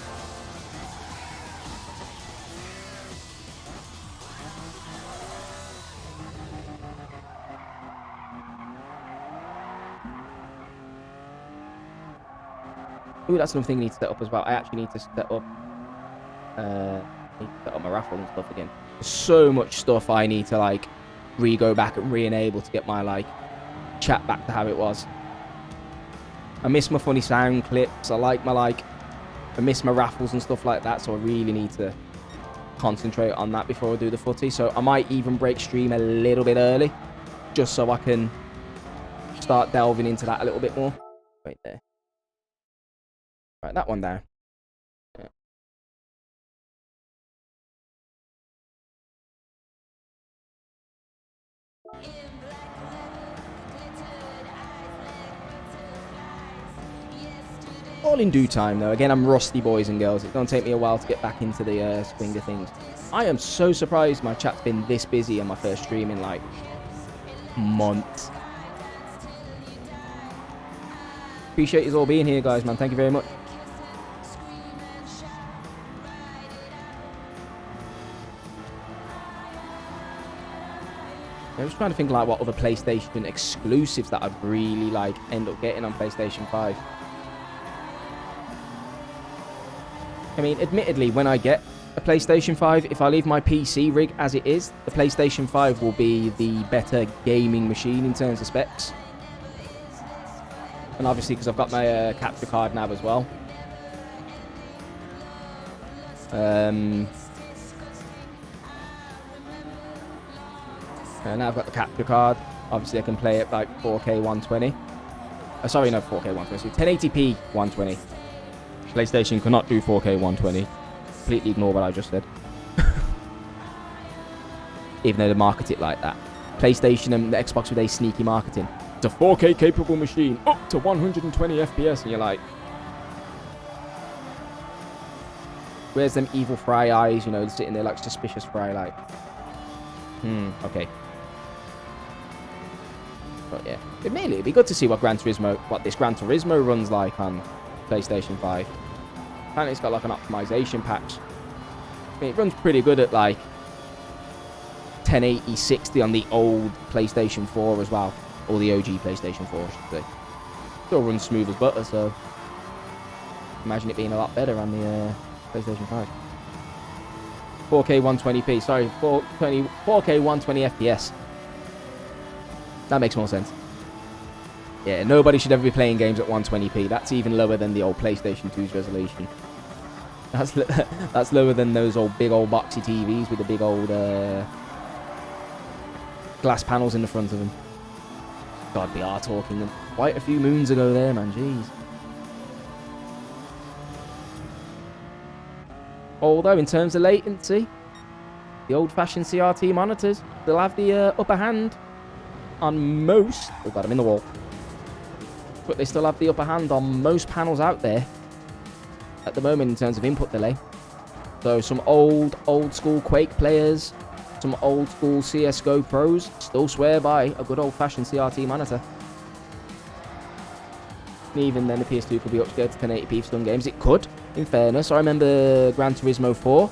Ooh, that's another thing I need to set up as well. I actually need to set up Need to set up my raffle and stuff again. There's so much stuff I need to like go back and re-enable to get my like chat back to how it was. I miss my funny sound clips. I miss my raffles and stuff like that. So I really need to concentrate on that before I do the footy. So I might even break stream a little bit early, just so I can start delving into that a little bit more. Right there. Right, that one down. Yeah. All in due time, though. Again, I'm rusty, boys and girls. It's going to take me a while to get back into the swing of things. I am so surprised my chat's been this busy on my first stream in, like, months. Appreciate you all being here, guys, man. Thank you very much. I'm just trying to think, like, what other PlayStation exclusives that I'd really, like, end up getting on PlayStation 5. I mean, admittedly, when I get a PlayStation 5, if I leave my PC rig as it is, the PlayStation 5 will be the better gaming machine in terms of specs. And obviously, because I've got my capture card now as well. And now I've got the capture card. Obviously, I can play it like 4K 120. Sorry, no, 4K 120. So 1080p 120. PlayStation cannot do 4K 120. Completely ignore what I just said. Even though they market it like that. PlayStation and the Xbox with a sneaky marketing. It's a 4K capable machine, up to 120 FPS, and you're like, where's them evil fry eyes? You know, sitting there like suspicious fry, like, okay. But yeah, admittedly, it'd be good to see what this Gran Turismo runs like on PlayStation 5. Apparently it's got like an optimization patch. I mean, it runs pretty good at like 1080 60 on the old PlayStation 4 as well, or the OG PlayStation 4, I should say. Still runs smooth as butter, so imagine it being a lot better on the PlayStation 5. 4K 120p, sorry, 4K 120 FPS. That makes more sense. Yeah, nobody should ever be playing games at 120p. That's even lower than the old PlayStation 2's resolution. That's lower than those big old boxy TVs with the big old glass panels in the front of them. God, we are talking quite a few moons ago there, man. Jeez. Although, in terms of latency, the old-fashioned CRT monitors still have the upper hand on most... Oh, God, I'm in the wall. But they still have the upper hand on most panels out there at the moment in terms of input delay. So some old school Quake players, some old school CSGO pros still swear by a good old-fashioned CRT monitor. And even then, the PS2 could be upscaled to 1080p for some games. It could, in fairness. I remember Gran Turismo 4.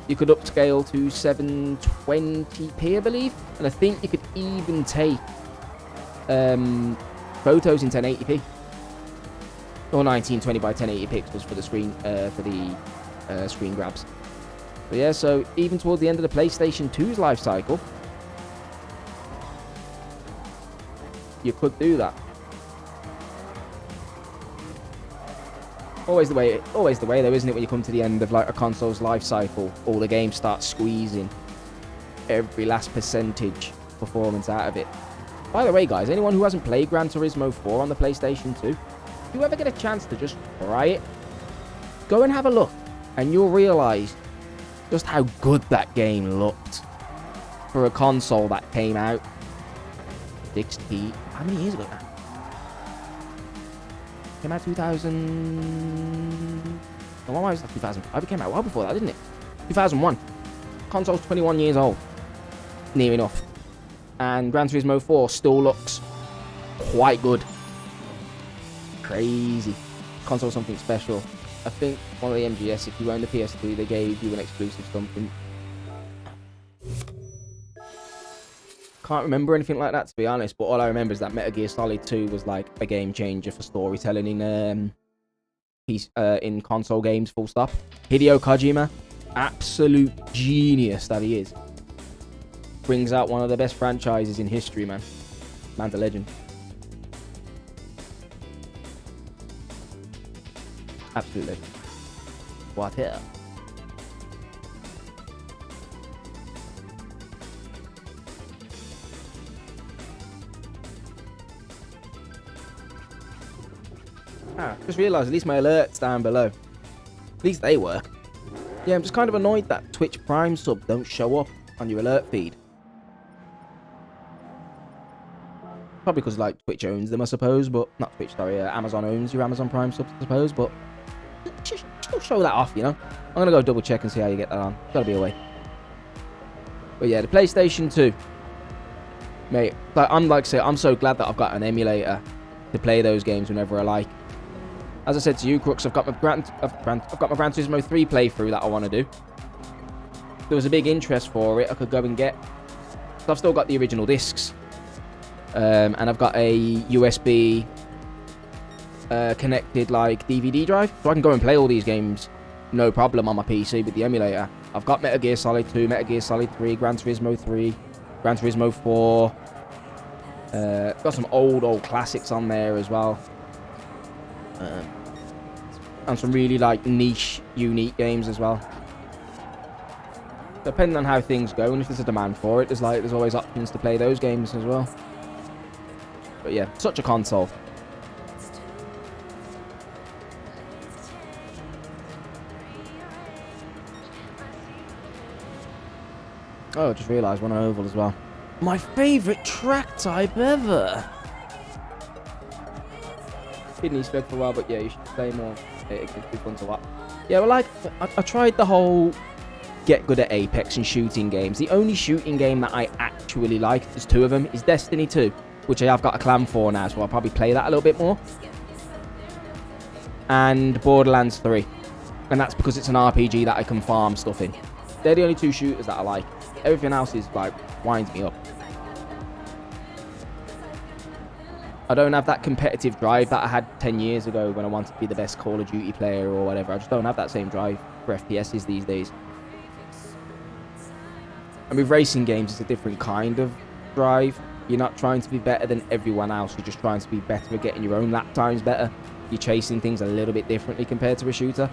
You could upscale to 720p, I believe. And I think you could even take photos in 1080p. Or 1920 by 1080 pixels for the screen screen grabs. But yeah, so even towards the end of the PlayStation 2's life cycle, you could do that. Always the way though, isn't it, when you come to the end of like a console's life cycle, all the games start squeezing every last percentage performance out of it. By the way, guys, anyone who hasn't played Gran Turismo 4 on the PlayStation 2, if you ever get a chance to just try it, go and have a look, and you'll realize just how good that game looked for a console that came out 60... How many years ago now? Came out 2000... Oh, why was that 2005? It came out well before that, didn't it? 2001. Console's 21 years old. Near enough. And Gran Turismo 4 still looks quite good. Crazy. Console's something special. I think one of the MGS, if you own the PS3, they gave you an exclusive something. Can't remember anything like that, to be honest, but all I remember is that Metal Gear Solid 2 was like a game changer for storytelling in in console games, full stop. Hideo Kojima, absolute genius that he is. Brings out one of the best franchises in history, man. Man's a legend. Absolutely. What here? Just realised at least my alerts down below. At least they work. Yeah, I'm just kind of annoyed that Twitch Prime subs don't show up on your alert feed. Probably because like Twitch owns them, I suppose, but not Twitch, sorry, Amazon owns your Amazon Prime subs, I suppose, but just show that off, you know? I'm gonna go double check and see how you get that on. Gotta be a way. But yeah, the PlayStation 2. Mate, like I say, I'm so glad that I've got an emulator to play those games whenever I like. As I said to you, Crooks, I've got my Gran Turismo 3 playthrough that I want to do. There was a big interest for it. I could go and get. So I've still got the original discs, and I've got a USB connected like DVD drive, so I can go and play all these games no problem on my PC with the emulator. I've got Metal Gear Solid 2, Metal Gear Solid 3, Gran Turismo 3, Gran Turismo 4. Got some old classics on there as well. And some really like niche, unique games as well. Depending on how things go and if there's a demand for it, there's always options to play those games as well. But yeah, such a console. Oh, I just realised one on Oval as well. My favourite track type ever. Didn't expect for a while, but yeah, you should play more. It can be fun to watch. Yeah, well, like I tried the whole get good at Apex and shooting games. The only shooting game that I actually like, there's two of them, is Destiny 2, which I have got a clan for now, so I'll probably play that a little bit more. And Borderlands 3, and that's because it's an RPG that I can farm stuff in. They're the only two shooters that I like. Everything else is like winds me up. I don't have that competitive drive that I had 10 years ago when I wanted to be the best Call of Duty player or whatever. I just don't have that same drive for FPSs these days. And with racing games, it's a different kind of drive. You're not trying to be better than everyone else. You're just trying to be better at getting your own lap times better. You're chasing things a little bit differently compared to a shooter.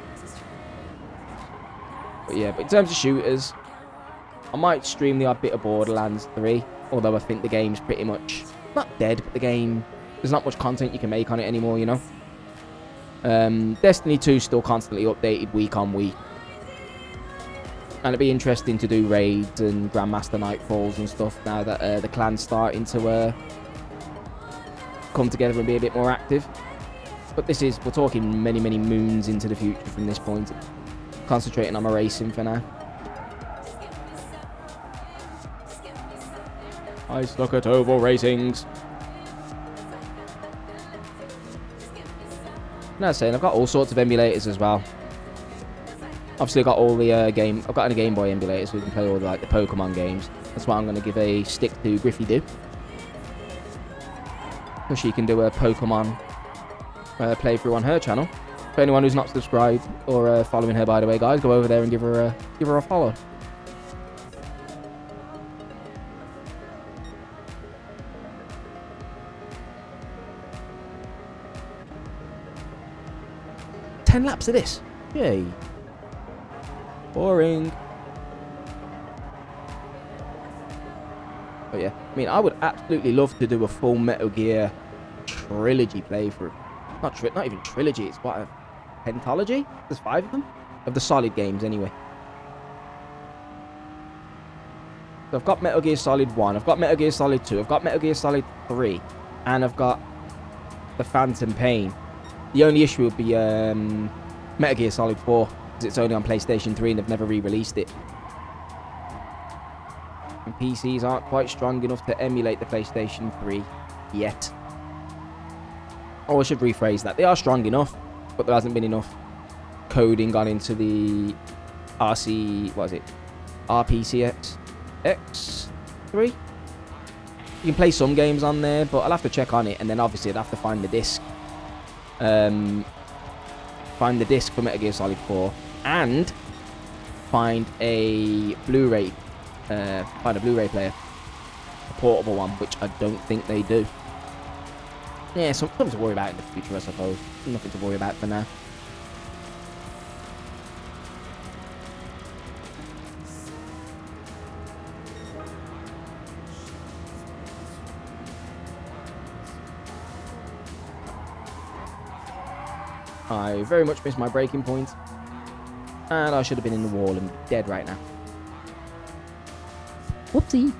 But yeah, but in terms of shooters, I might stream the odd bit of Borderlands 3. Although I think the game's pretty much, not dead, but the game, there's not much content you can make on it anymore, you know. Destiny 2 is still constantly updated week on week. And it'd be interesting to do raids and Grandmaster Nightfalls and stuff now that the clan's starting to come together and be a bit more active. But this is, we're talking many, many moons into the future from this point. Concentrating on my racing for now. I suck at oval racings. No, saying I've got all sorts of emulators as well. Obviously, I've got all the I've got a Game Boy emulator, so we can play all the Pokemon games. That's why I'm going to give a stick to Griffy Do, so she can do a Pokemon playthrough on her channel. For anyone who's not subscribed or following her, by the way, guys, go over there and give her a follow. Ten laps of this. Yay. Boring. But yeah, I mean, I would absolutely love to do a full Metal Gear trilogy playthrough. Not even trilogy, it's what, a pentalogy? There's 5 of them? Of the Solid games, anyway. So I've got Metal Gear Solid 1, I've got Metal Gear Solid 2, I've got Metal Gear Solid 3, and I've got the Phantom Pain. The only issue would be Metal Gear Solid 4, because it's only on PlayStation 3 and they've never re-released it. And PCs aren't quite strong enough to emulate the PlayStation 3 yet. Oh, I should rephrase that. They are strong enough, but there hasn't been enough coding gone into the RPCX X3? You can play some games on there, but I'll have to check on it, and then obviously I'd have to find the disc. find the disc for Metal Gear Solid 4, and find a Blu-ray, player, a portable one, which I don't think they do. Yeah, something to worry about in the future, I suppose. Nothing to worry about for now. I very much missed my braking point, and I should have been in the wall and dead right now. Whoopsie.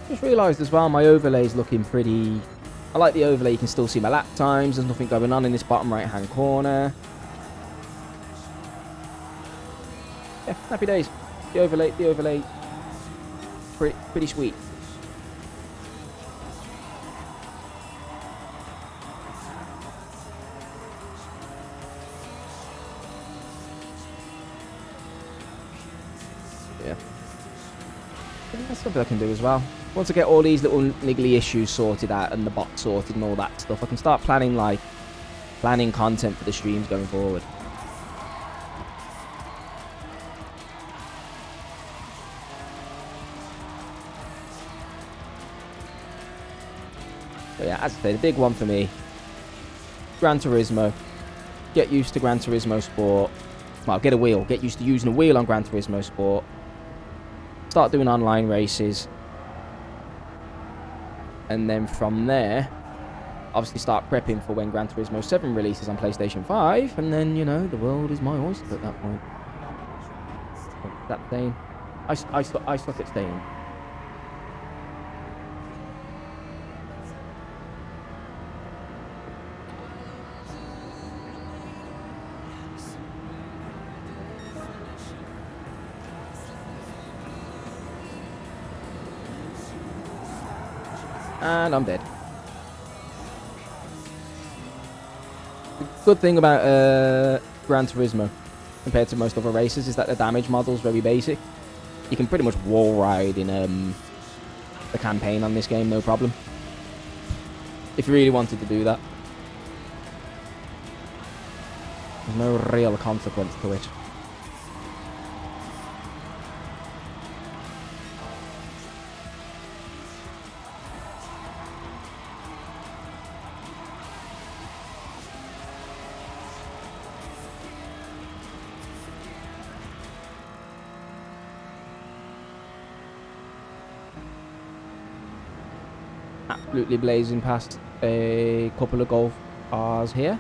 Just realised as well, my overlay's looking pretty... I like the overlay, you can still see my lap times, there's nothing going on in this bottom right hand corner. Yeah, happy days. The overlay, pretty sweet. Yeah. That's something I can do as well. Once I get all these little niggly issues sorted out and the bot sorted and all that stuff, I can start planning content for the streams going forward. So yeah, as I say, the big one for me, Gran Turismo. Get used to Gran Turismo Sport. Well, get a wheel. Get used to using a wheel on Gran Turismo Sport. Start doing online races. And then from there, obviously start prepping for when Gran Turismo 7 releases on PlayStation 5. And then, you know, the world is my oyster at that point. What's that saying? I suck at staying. And I'm dead. The good thing about Gran Turismo compared to most other races is that the damage model is very basic. You can pretty much wall ride in the campaign on this game, no problem. If you really wanted to do that. There's no real consequence to it. Absolutely blazing past a couple of Golf R's here.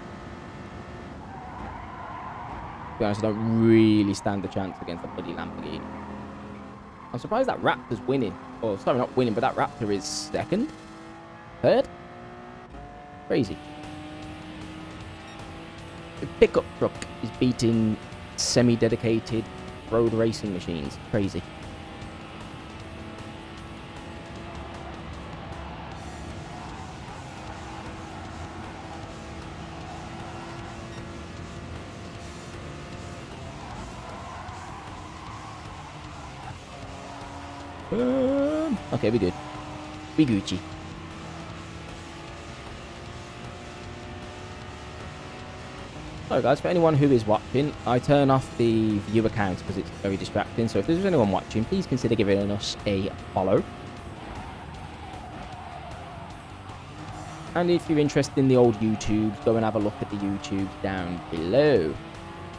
To be honest, I don't really stand a chance against a bloody Lamborghini. I'm surprised that Raptor's winning. Or, sorry, not winning, but that Raptor is second? Third? Crazy. The pickup truck is beating semi-dedicated road racing machines. Crazy. Okay, we good. We Gucci. So guys, for anyone who is watching, I turn off the viewer count because it's very distracting. So if there's anyone watching, please consider giving us a follow. And if you're interested in the old YouTubes, go and have a look at the YouTubes down below.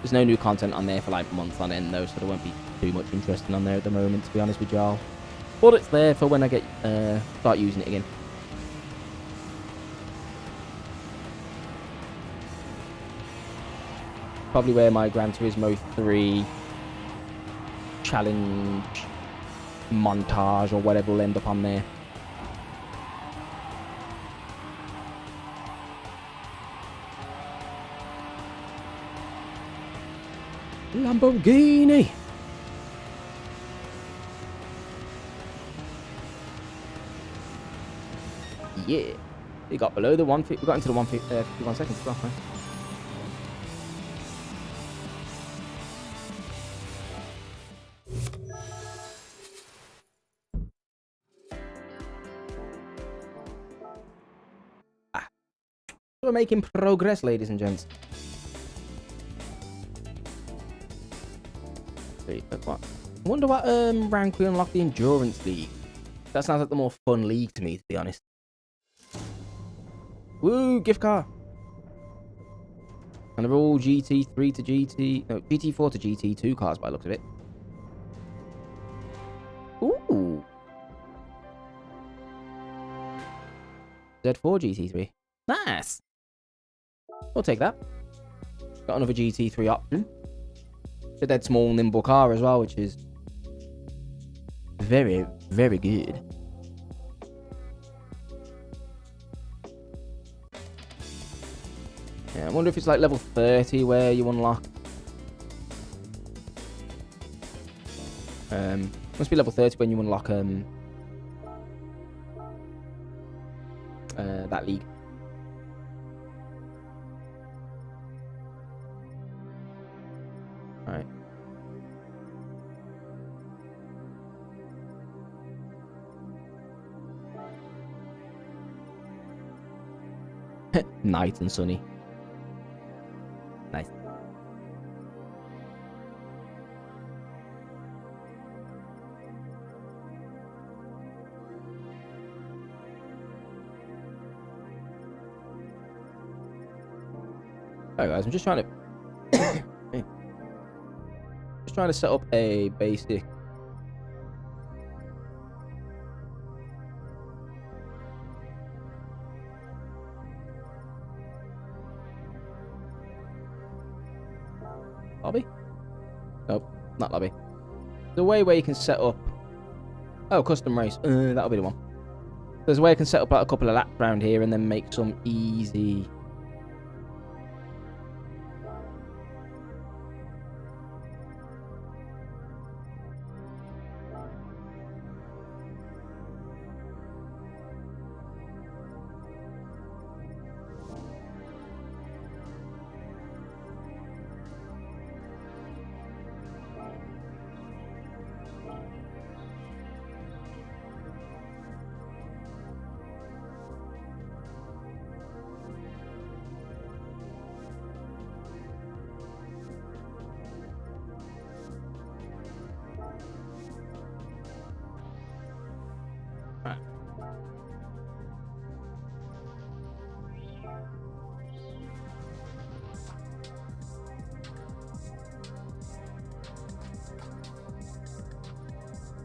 There's no new content on there for like months on end though, so there won't be too much interesting on there at the moment, to be honest with y'all. But it's there for when I get start using it again. Probably where my Gran Turismo 3 challenge montage or whatever will end up on there. Lamborghini! Yeah, we got below the 150. We got into the 51 seconds. Well, right? we're making progress, ladies and gents. Sweet, but what? I wonder what rank we unlock the Endurance League. That sounds like the more fun league to me, to be honest. Woo, gift card. And they're all GT3 to GT... No, GT4 to GT2 cars by the looks of it. Ooh. Z4 GT3. Nice. We'll take that. Got another GT3 option. It's a dead small, nimble car as well, which is very, very good. Yeah, I wonder if it's like level 30 where you unlock. Must be level 30 when you unlock that league. All right. Night and sunny. Nice. Alright guys, I'm just trying to set up a basic lobby? Nope, not lobby. There's a way where you can set up... Oh, custom race. That'll be the one. There's a way I can set up like a couple of laps around here and then make some easy...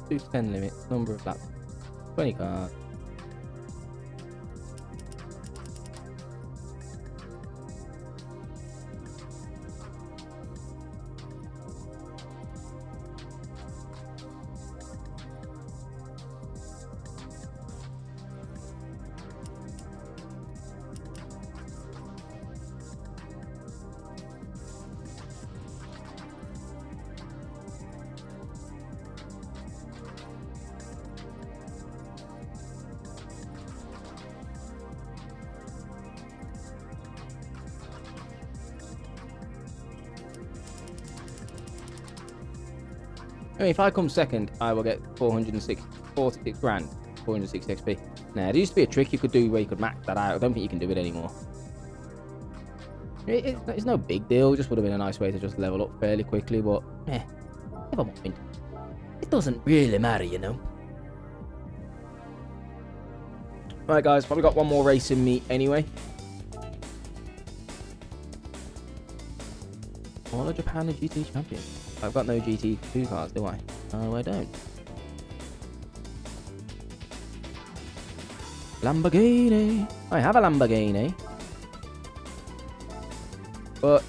to 10 limit, number of laps, 20 cars. I mean, if I come second, I will get 46 grand, 460 XP. Now, there used to be a trick you could do where you could max that out. I don't think you can do it anymore. It's no big deal. It just would have been a nice way to just level up fairly quickly, but never mind. It doesn't really matter, you know. Right, guys, probably got one more race in me anyway. All of Japan and GT champion. I've got no GT2 cars, do I? No, I don't. Lamborghini. I have a Lamborghini. But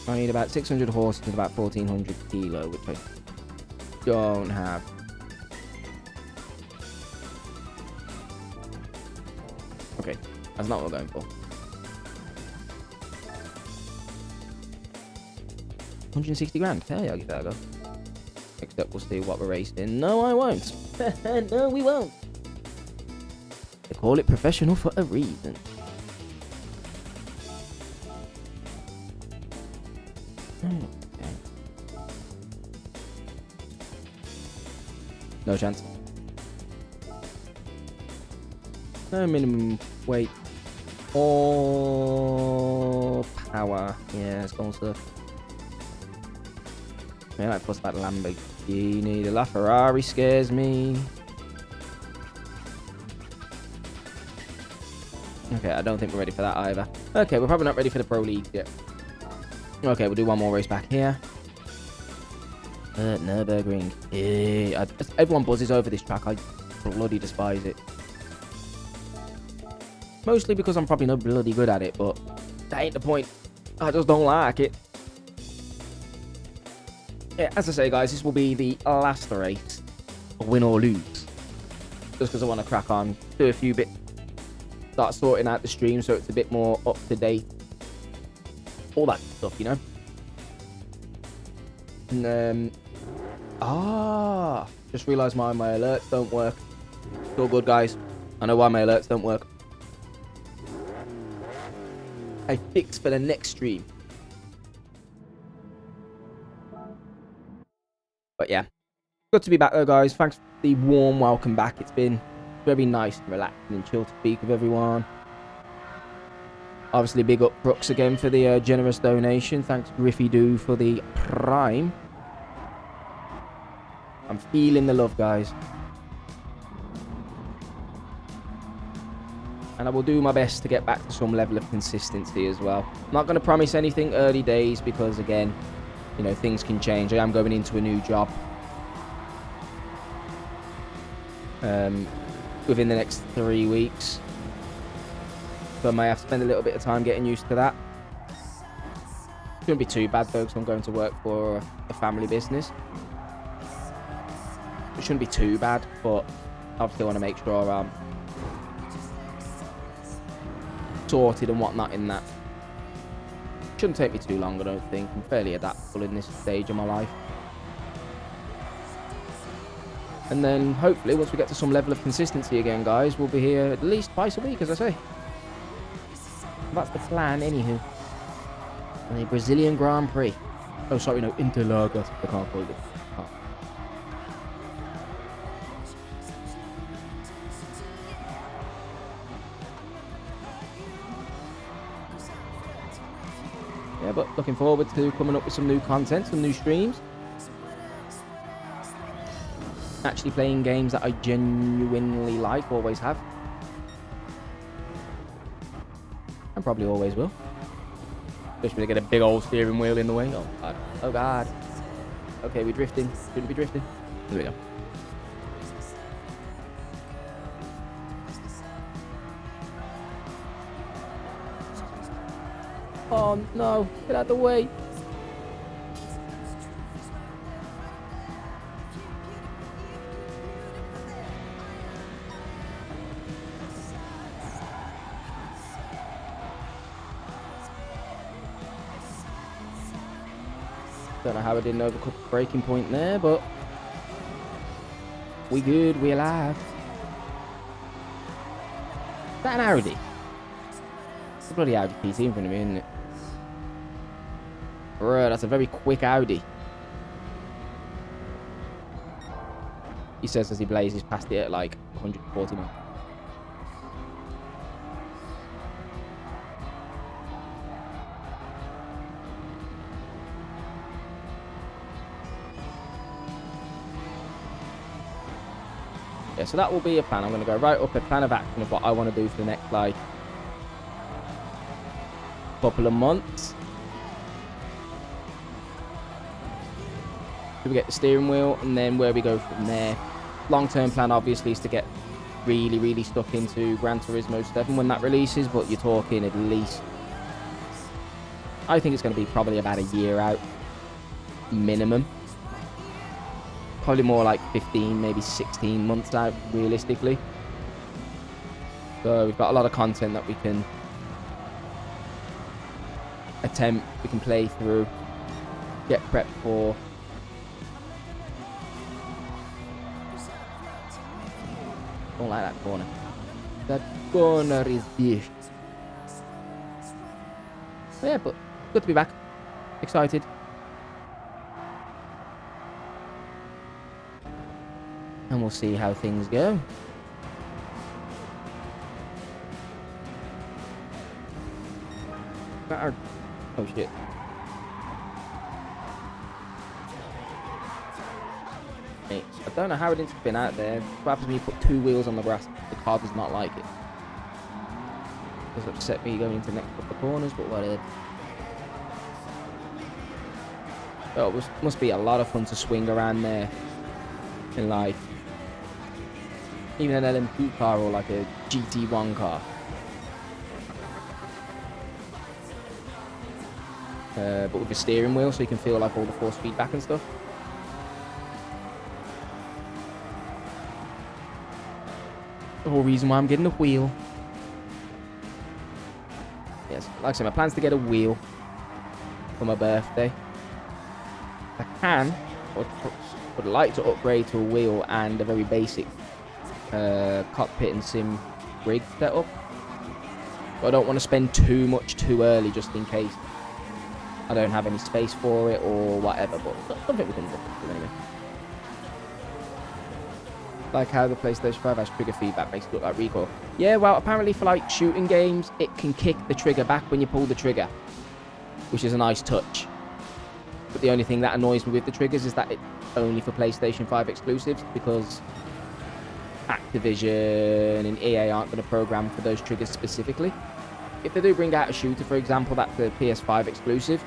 I need about 600 horses and about 1400 kilo, which I don't have. Okay, that's not what we're going for. 160 grand. Hell yeah, I'll give that a go. Next up, we'll see what we're raced in. No, I won't. No, we won't. They call it professional for a reason. Okay. No chance. No minimum weight. Or power. Yeah, it's going to. Man, I fuss about the Lamborghini. The LaFerrari scares me. Okay, I don't think we're ready for that either. Okay, we're probably not ready for the Pro League yet. Okay, we'll do one more race back here. Nürburgring. Yeah, everyone buzzes over this track. I bloody despise it. Mostly because I'm probably not bloody good at it, but that ain't the point. I just don't like it. Yeah, as I say, guys, this will be the last race, win or lose. Just because I want to crack on, do a few bits, start sorting out the stream so it's a bit more up to date. All that stuff, you know. And just realised my alerts don't work. It's all good, guys. I know why my alerts don't work. I fix for the next stream. But yeah, good to be back though, guys. Thanks for the warm welcome back. It's been very nice and relaxing and chill to speak with everyone. Obviously, big up Brooks again for the generous donation. Thanks, Griffy Doo, for the prime. I'm feeling the love, guys. And I will do my best to get back to some level of consistency as well. I'm not going to promise anything early days because, again, you know, things can change. I am going into a new job within the next 3 weeks. So I may have to spend a little bit of time getting used to that. Shouldn't be too bad though, because I'm going to work for a family business. It shouldn't be too bad, but obviously I want to make sure I'm sorted and whatnot in that. Shouldn't take me too long, I don't think. I'm fairly adaptable in this stage of my life. And then hopefully once we get to some level of consistency again, guys, we'll be here at least twice a week, as I say. That's the plan, anywho. And the Brazilian Grand Prix. Oh, sorry, no, Interlagos. I can't call it. Oh. Yeah, but looking forward to coming up with some new content, some new streams. Actually playing games that I genuinely like, always have. And probably always will. Especially when I get a big old steering wheel in the way. Oh, God. Oh, God. Okay, we're drifting. Shouldn't be drifting. There we go. Oh, no. Get out of the way. Don't know how I didn't overcut the braking point there, but we good, we alive. Is that an Audi? It's a bloody Audi PT in front of me, isn't it? Bruh, that's a very quick Audi. He says as he blazes past it at like 140 miles. Yeah, so that will be a plan. I'm going to go right up a plan of action of what I want to do for the next, like, couple of months. So we get the steering wheel, and then where we go from there. Long-term plan, obviously, is to get really, really stuck into Gran Turismo 7 when that releases, but you're talking at least... I think it's going to be probably about a year out, minimum. Probably more like 15, maybe 16 months out, realistically. So we've got a lot of content that we can attempt, we can play through, get prepped for. Don't like that corner. That corner is big. Yeah, but good to be back. Excited. and we'll see how things go. Oh shit. Mate, I don't know how it didn't spin out there. What happens when you put 2 wheels on the grass? The car does not like it. Does upset me going into the next couple of corners, but whatever. Oh, it must be a lot of fun to swing around there in like even an LMP car or like a GT1 car. But with a steering wheel, so you can feel like all the force feedback and stuff. The whole reason why I'm getting a wheel. Yes, like I said, my plan's to get a wheel for my birthday. I can, or would like to upgrade to a wheel and a very basic cockpit and sim rig setup. But I don't want to spend too much too early, just in case I don't have any space for it or whatever. But something we can look into anyway. Like how the PlayStation 5 has trigger feedback, makes it look like recoil. Yeah, well, apparently for like shooting games, it can kick the trigger back when you pull the trigger, which is a nice touch. But the only thing that annoys me with the triggers is that it's only for PlayStation 5 exclusives, because Activision and EA aren't going to program for those triggers specifically. If they do bring out a shooter, for example, that's the PS5 exclusive,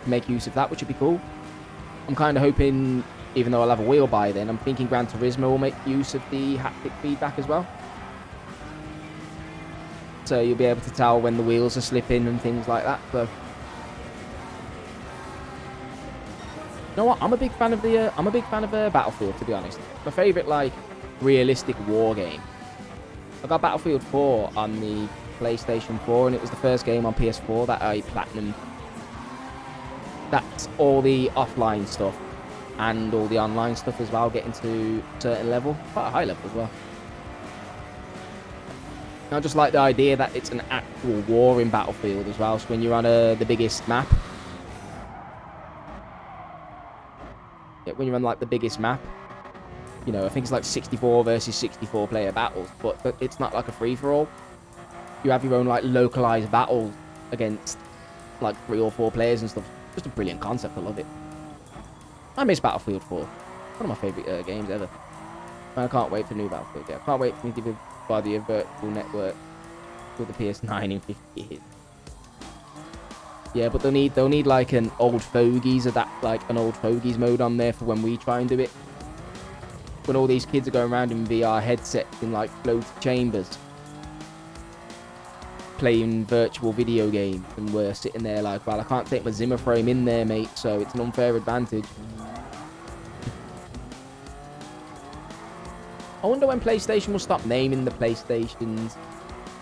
make use of that, which would be cool. I'm kind of hoping, even though I'll have a wheel by then, I'm thinking Gran Turismo will make use of the haptic feedback as well. So you'll be able to tell when the wheels are slipping and things like that. So, you know what? I'm a big fan of Battlefield, to be honest. My favorite like realistic war game. I got Battlefield 4 on the PlayStation 4, and it was the first game on PS4 that I platinumed. That's all the offline stuff and all the online stuff as well, getting to a certain level, quite a high level as well. I just like the idea that it's an actual war in Battlefield as well. So when you're on the biggest map, when you're on like the biggest map, you know, I think it's like 64 versus 64 player battles, but it's not like a free-for-all. You have your own like localized battles against like 3 or 4 players and stuff. Just a brilliant concept. I love it. I miss Battlefield 4. One of my favorite games ever. And I can't wait for new Battlefield. Yeah, I can't wait for me to be by the virtual network with the PS9 in 50 years. Yeah, but they'll need like an old fogies mode on there for when we try and do it. When all these kids are going around in VR headsets in like floated chambers, playing virtual video games, and we're sitting there like, well, I can't take my Zimmer frame in there, mate, so it's an unfair advantage. I wonder when PlayStation will stop naming the PlayStations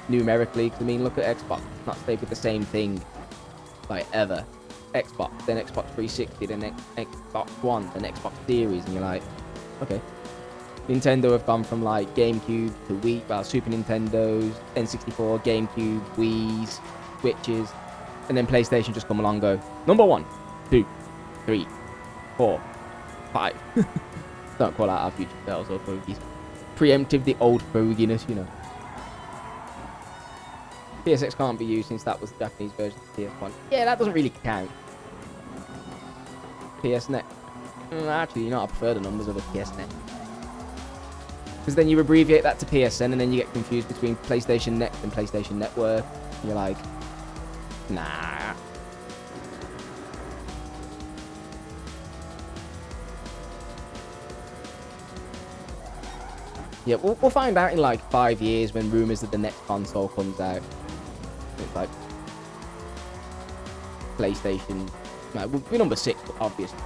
numerically, because I mean, look at Xbox, it's not stayed with the same thing like ever. Xbox, then Xbox 360, then Xbox One, then Xbox Series, and you're like, okay. Nintendo have gone from like GameCube to Wii, well, Super Nintendos, N64, GameCube, Wii's, Switches, and then PlayStation just come along and go, number 1, 2, 3, 4, 5. Don't call out our future selves or fogies. Preemptive the old foginess, you know. PSX can't be used since that was the Japanese version of PS1. Yeah, that doesn't really count. PSNet. Actually, you know, I prefer the numbers of a PSNet. Because then you abbreviate that to PSN, and then you get confused between PlayStation Next and PlayStation Network. And you're like, nah. Yeah, we'll find out in like 5 years when rumors that the next console comes out. It's like PlayStation. No, we'll be number 6, obviously.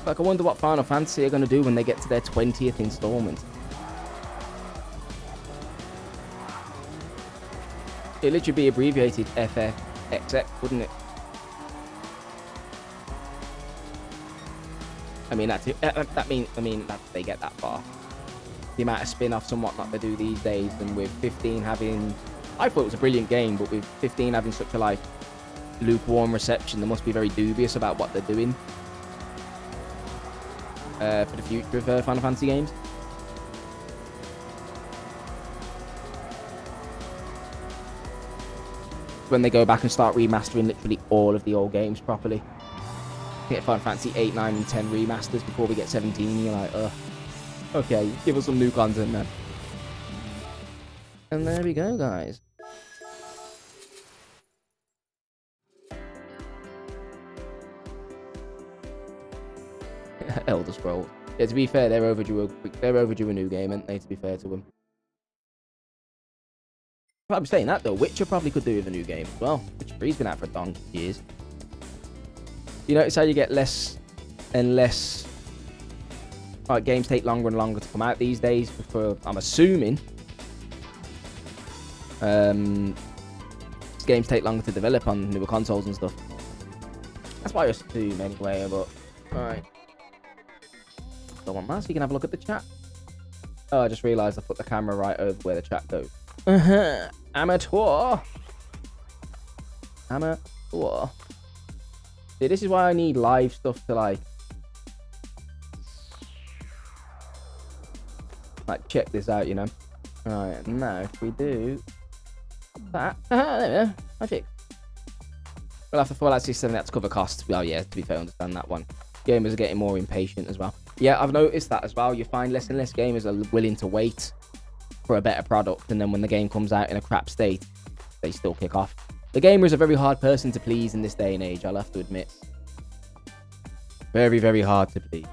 Like, I wonder what Final Fantasy are going to do when they get to their 20th installment. It'd literally be abbreviated FFXX, wouldn't it? I mean, that they get that far. The amount of spin-offs and whatnot they do these days, and with 15 having... I thought it was a brilliant game, but with 15 having such a, like, lukewarm reception, they must be very dubious about what they're doing for the future of Final Fantasy games. When they go back and start remastering literally all of the old games properly. Get Final Fantasy 8, 9, and 10 remasters before we get 17, you're like, ugh. Okay, give us some new content, man. And there we go, guys. Elder Scrolls. Yeah, to be fair, they're overdue a new game, aren't they, to be fair to them. I'm saying that, though. Witcher probably could do with a new game as well. Witcher 3's been out for a donkey years. You notice how you get less and less... Like, games take longer and longer to come out these days. For, I'm assuming... games take longer to develop on newer consoles and stuff. That's what I assume, anyway, but... Alright. Go on, man, so you can have a look at the chat. Oh, I just realised I put the camera right over where the chat goes. Amateur. See, this is why I need live stuff to like check this out, you know. Alright, now if we do that, there we go. Magic. We'll have to fall out 67. That's cover costs. Well, yeah, to be fair, I understand that one. Gamers are getting more impatient as well. Yeah, I've noticed that as well. You find less and less gamers are willing to wait for a better product, and then when the game comes out in a crap state, they still kick off. The gamer is a very hard person to please in this day and age, I'll have to admit. Very, very hard to please.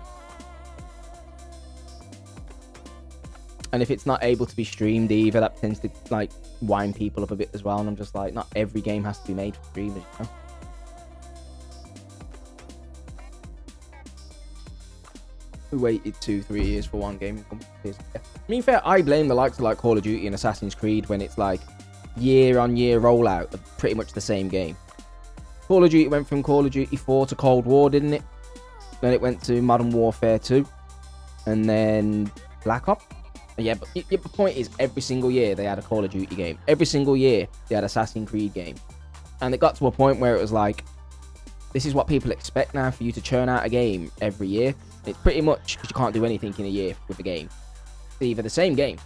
And if it's not able to be streamed either, that tends to like wind people up a bit as well. And I'm just like, not every game has to be made for streamers, you know? We waited 2-3 years for one game. I mean, fair, I blame the likes of like Call of Duty and Assassin's Creed when it's like year-on-year rollout of pretty much the same game. Call of Duty went from Call of Duty 4 to Cold War, didn't it? Then it went to Modern Warfare 2. And then Black Ops. Yeah, but the point is, every single year they had a Call of Duty game. Every single year they had Assassin's Creed game. And it got to a point where it was like, this is what people expect now, for you to churn out a game every year. It's pretty much because you can't do anything in a year with a game. It's either the same game,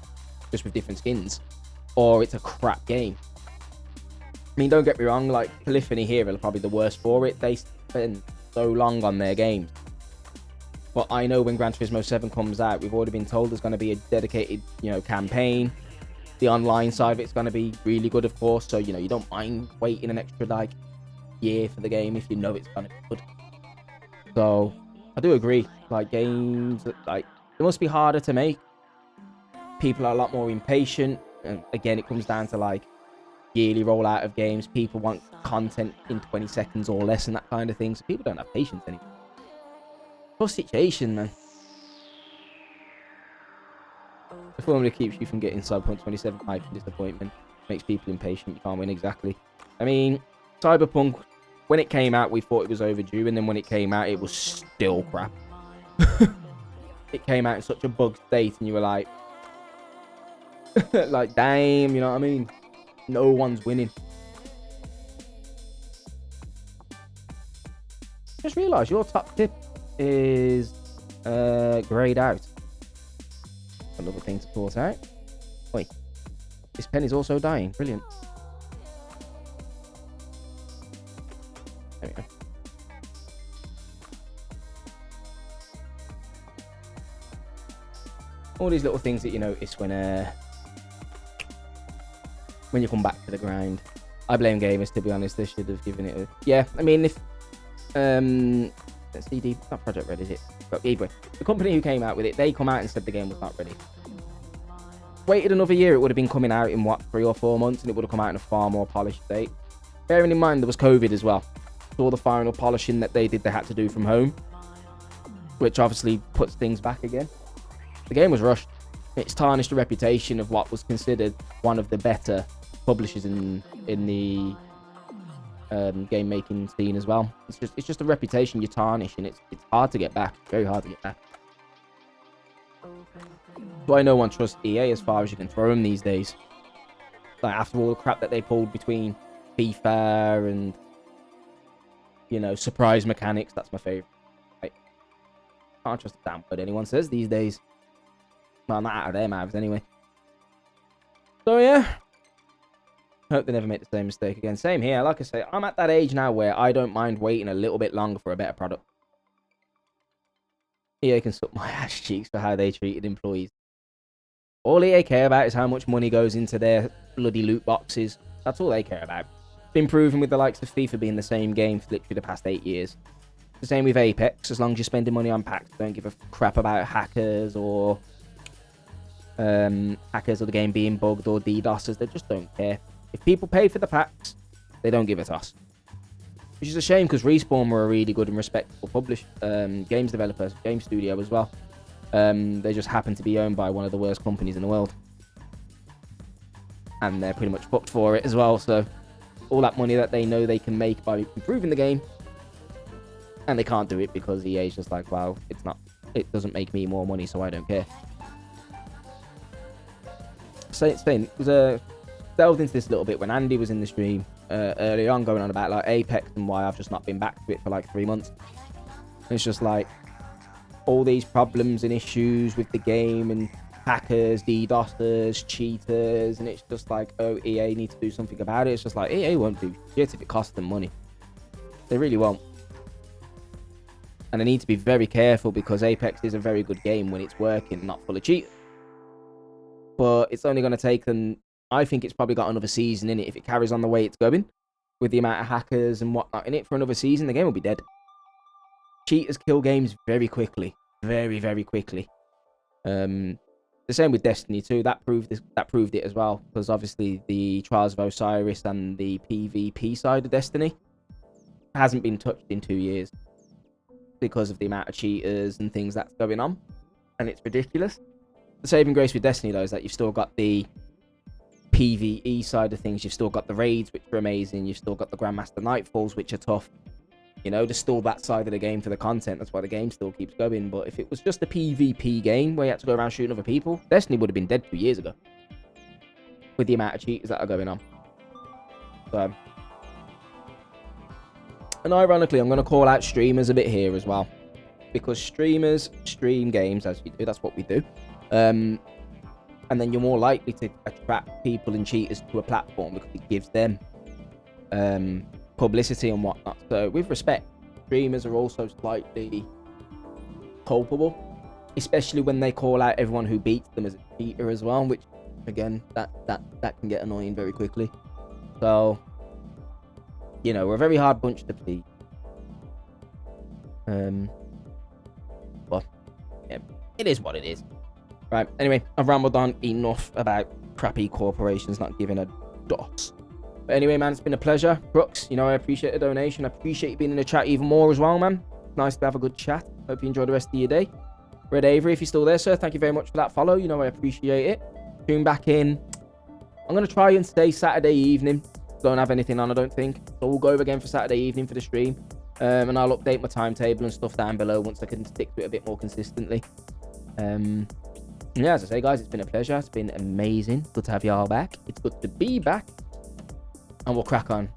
just with different skins, or it's a crap game. I mean, don't get me wrong, like, Polyphony here are probably the worst for it. They spend so long on their games. But I know when Gran Turismo 7 comes out, we've already been told there's going to be a dedicated, you know, campaign. The online side of it's going to be really good, of course. So, you know, you don't mind waiting an extra, like, year for the game if you know it's going to be good. So, I do agree. Like, games, like, they must be harder to make. People are a lot more impatient. And again, it comes down to, like, yearly rollout of games. People want content in 20 seconds or less and that kind of thing. So people don't have patience anymore. Tough situation, man. The formula keeps you from getting Cyberpunk 27 hype and disappointment. Makes people impatient. You can't win exactly. I mean, Cyberpunk, when it came out, we thought it was overdue. And then when it came out, it was still crap. It came out in such a bugged state. And you were like, like, damn, you know what I mean? No one's winning. Just realised your top tip is grayed out. Another thing to sort out. Wait, this pen is also dying. Brilliant. There we go. All these little things that you notice when you come back to the grind. I blame gamers, to be honest. They should have given it a... Yeah, I mean, if... CD, not Project Red, is it? But either way, the company who came out with it, they come out and said the game was not ready. Waited another year, it would have been coming out in, what, 3 or 4 months, and it would have come out in a far more polished state. Bearing in mind, there was COVID as well. So all the final polishing that they did, they had to do from home. which obviously puts things back again. The game was rushed. It's tarnished the reputation of what was considered one of the better publishers in the game making scene as well. It's just a reputation you tarnish, and it's hard to get back. Very hard to get back. So I no one trusts EA as far as you can throw them these days. Like, after all the crap that they pulled between FIFA and, you know, surprise mechanics, that's my favorite. Like, can't trust a damn word anyone says these days. Well, not out of their mouths anyway. So yeah, hope they never make the same mistake again. Same here. Like I say, I'm at that age now where I don't mind waiting a little bit longer for a better product. EA can suck my ass cheeks for how they treated employees. All EA care about is how much money goes into their bloody loot boxes. That's all they care about. It's been proven with the likes of FIFA being the same game for literally the past 8 years. The same with Apex. As long as you're spending money on packs, don't give a crap about hackers or the game being bugged or DDoSers. They just don't care. If people pay for the packs, they don't give a toss. Which is a shame, because Respawn were a really good and respectable games developers, game studio as well. They just happen to be owned by one of the worst companies in the world. And they're pretty much fucked for it as well. So all that money that they know they can make by improving the game, and they can't do it because EA's just like, wow, it doesn't make me more money, so I don't care. Saying, delved into this a little bit when Andy was in the stream earlier on, going on about like Apex and why I've just not been back to it for like 3 months. It's just like all these problems and issues with the game and hackers, DDoSers, cheaters, and it's just like, oh, EA need to do something about it. It's just like, EA won't do shit if it costs them money. They really won't. And they need to be very careful, because Apex is a very good game when it's working, not full of cheaters. But it's only going to take them, I think it's probably got another season in it. If it carries on the way it's going, with the amount of hackers and whatnot in it, for another season, the game will be dead. Cheaters kill games very quickly. Very, very quickly. The same with Destiny 2. That proved it as well. Because obviously the Trials of Osiris and the PvP side of Destiny hasn't been touched in 2 years. Because of the amount of cheaters and things that's going on. And it's ridiculous. The saving grace with Destiny, though, is that you've still got the PvE side of things. You've still got the raids, which are amazing. You've still got the Grandmaster Nightfalls, which are tough. You know, there's still that side of the game for the content. That's why the game still keeps going. But if it was just a PvP game where you had to go around shooting other people, Destiny would have been dead 2 years ago. With the amount of cheaters that are going on. So, and ironically, I'm going to call out streamers a bit here as well. Because streamers stream games as you do. That's what we do. And then you're more likely to attract people and cheaters to a platform because it gives them publicity and whatnot. So with respect, streamers are also slightly culpable, especially when they call out everyone who beats them as a cheater as well, which again, that can get annoying very quickly. So, you know, we're a very hard bunch to please. But yeah, it is what it is. Right, anyway, I've rambled on enough about crappy corporations not giving a DOS. But anyway, man, it's been a pleasure. Brooks, you know, I appreciate the donation. I appreciate you being in the chat even more as well, man. Nice to have a good chat. Hope you enjoy the rest of your day. Red Avery, if you're still there, sir, thank you very much for that follow. You know, I appreciate it. Tune back in. I'm going to try and stay Saturday evening. Don't have anything on, I don't think. So we'll go over again for Saturday evening for the stream. And I'll update my timetable and stuff down below once I can stick to it a bit more consistently. Yeah, as I say, guys, it's been a pleasure. It's been amazing. Good to have you all back. It's good to be back. And we'll crack on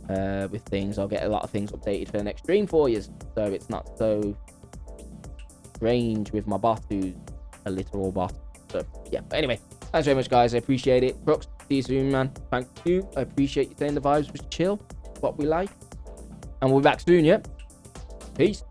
with things. I'll get a lot of things updated for the next stream for you. So it's not so strange with my bot, who's a literal bot. So, yeah. But anyway, thanks very much, guys. I appreciate it. Brooks, see you soon, man. Thank you. I appreciate you saying the vibes was chill. What we like. And we'll be back soon, yeah? Peace.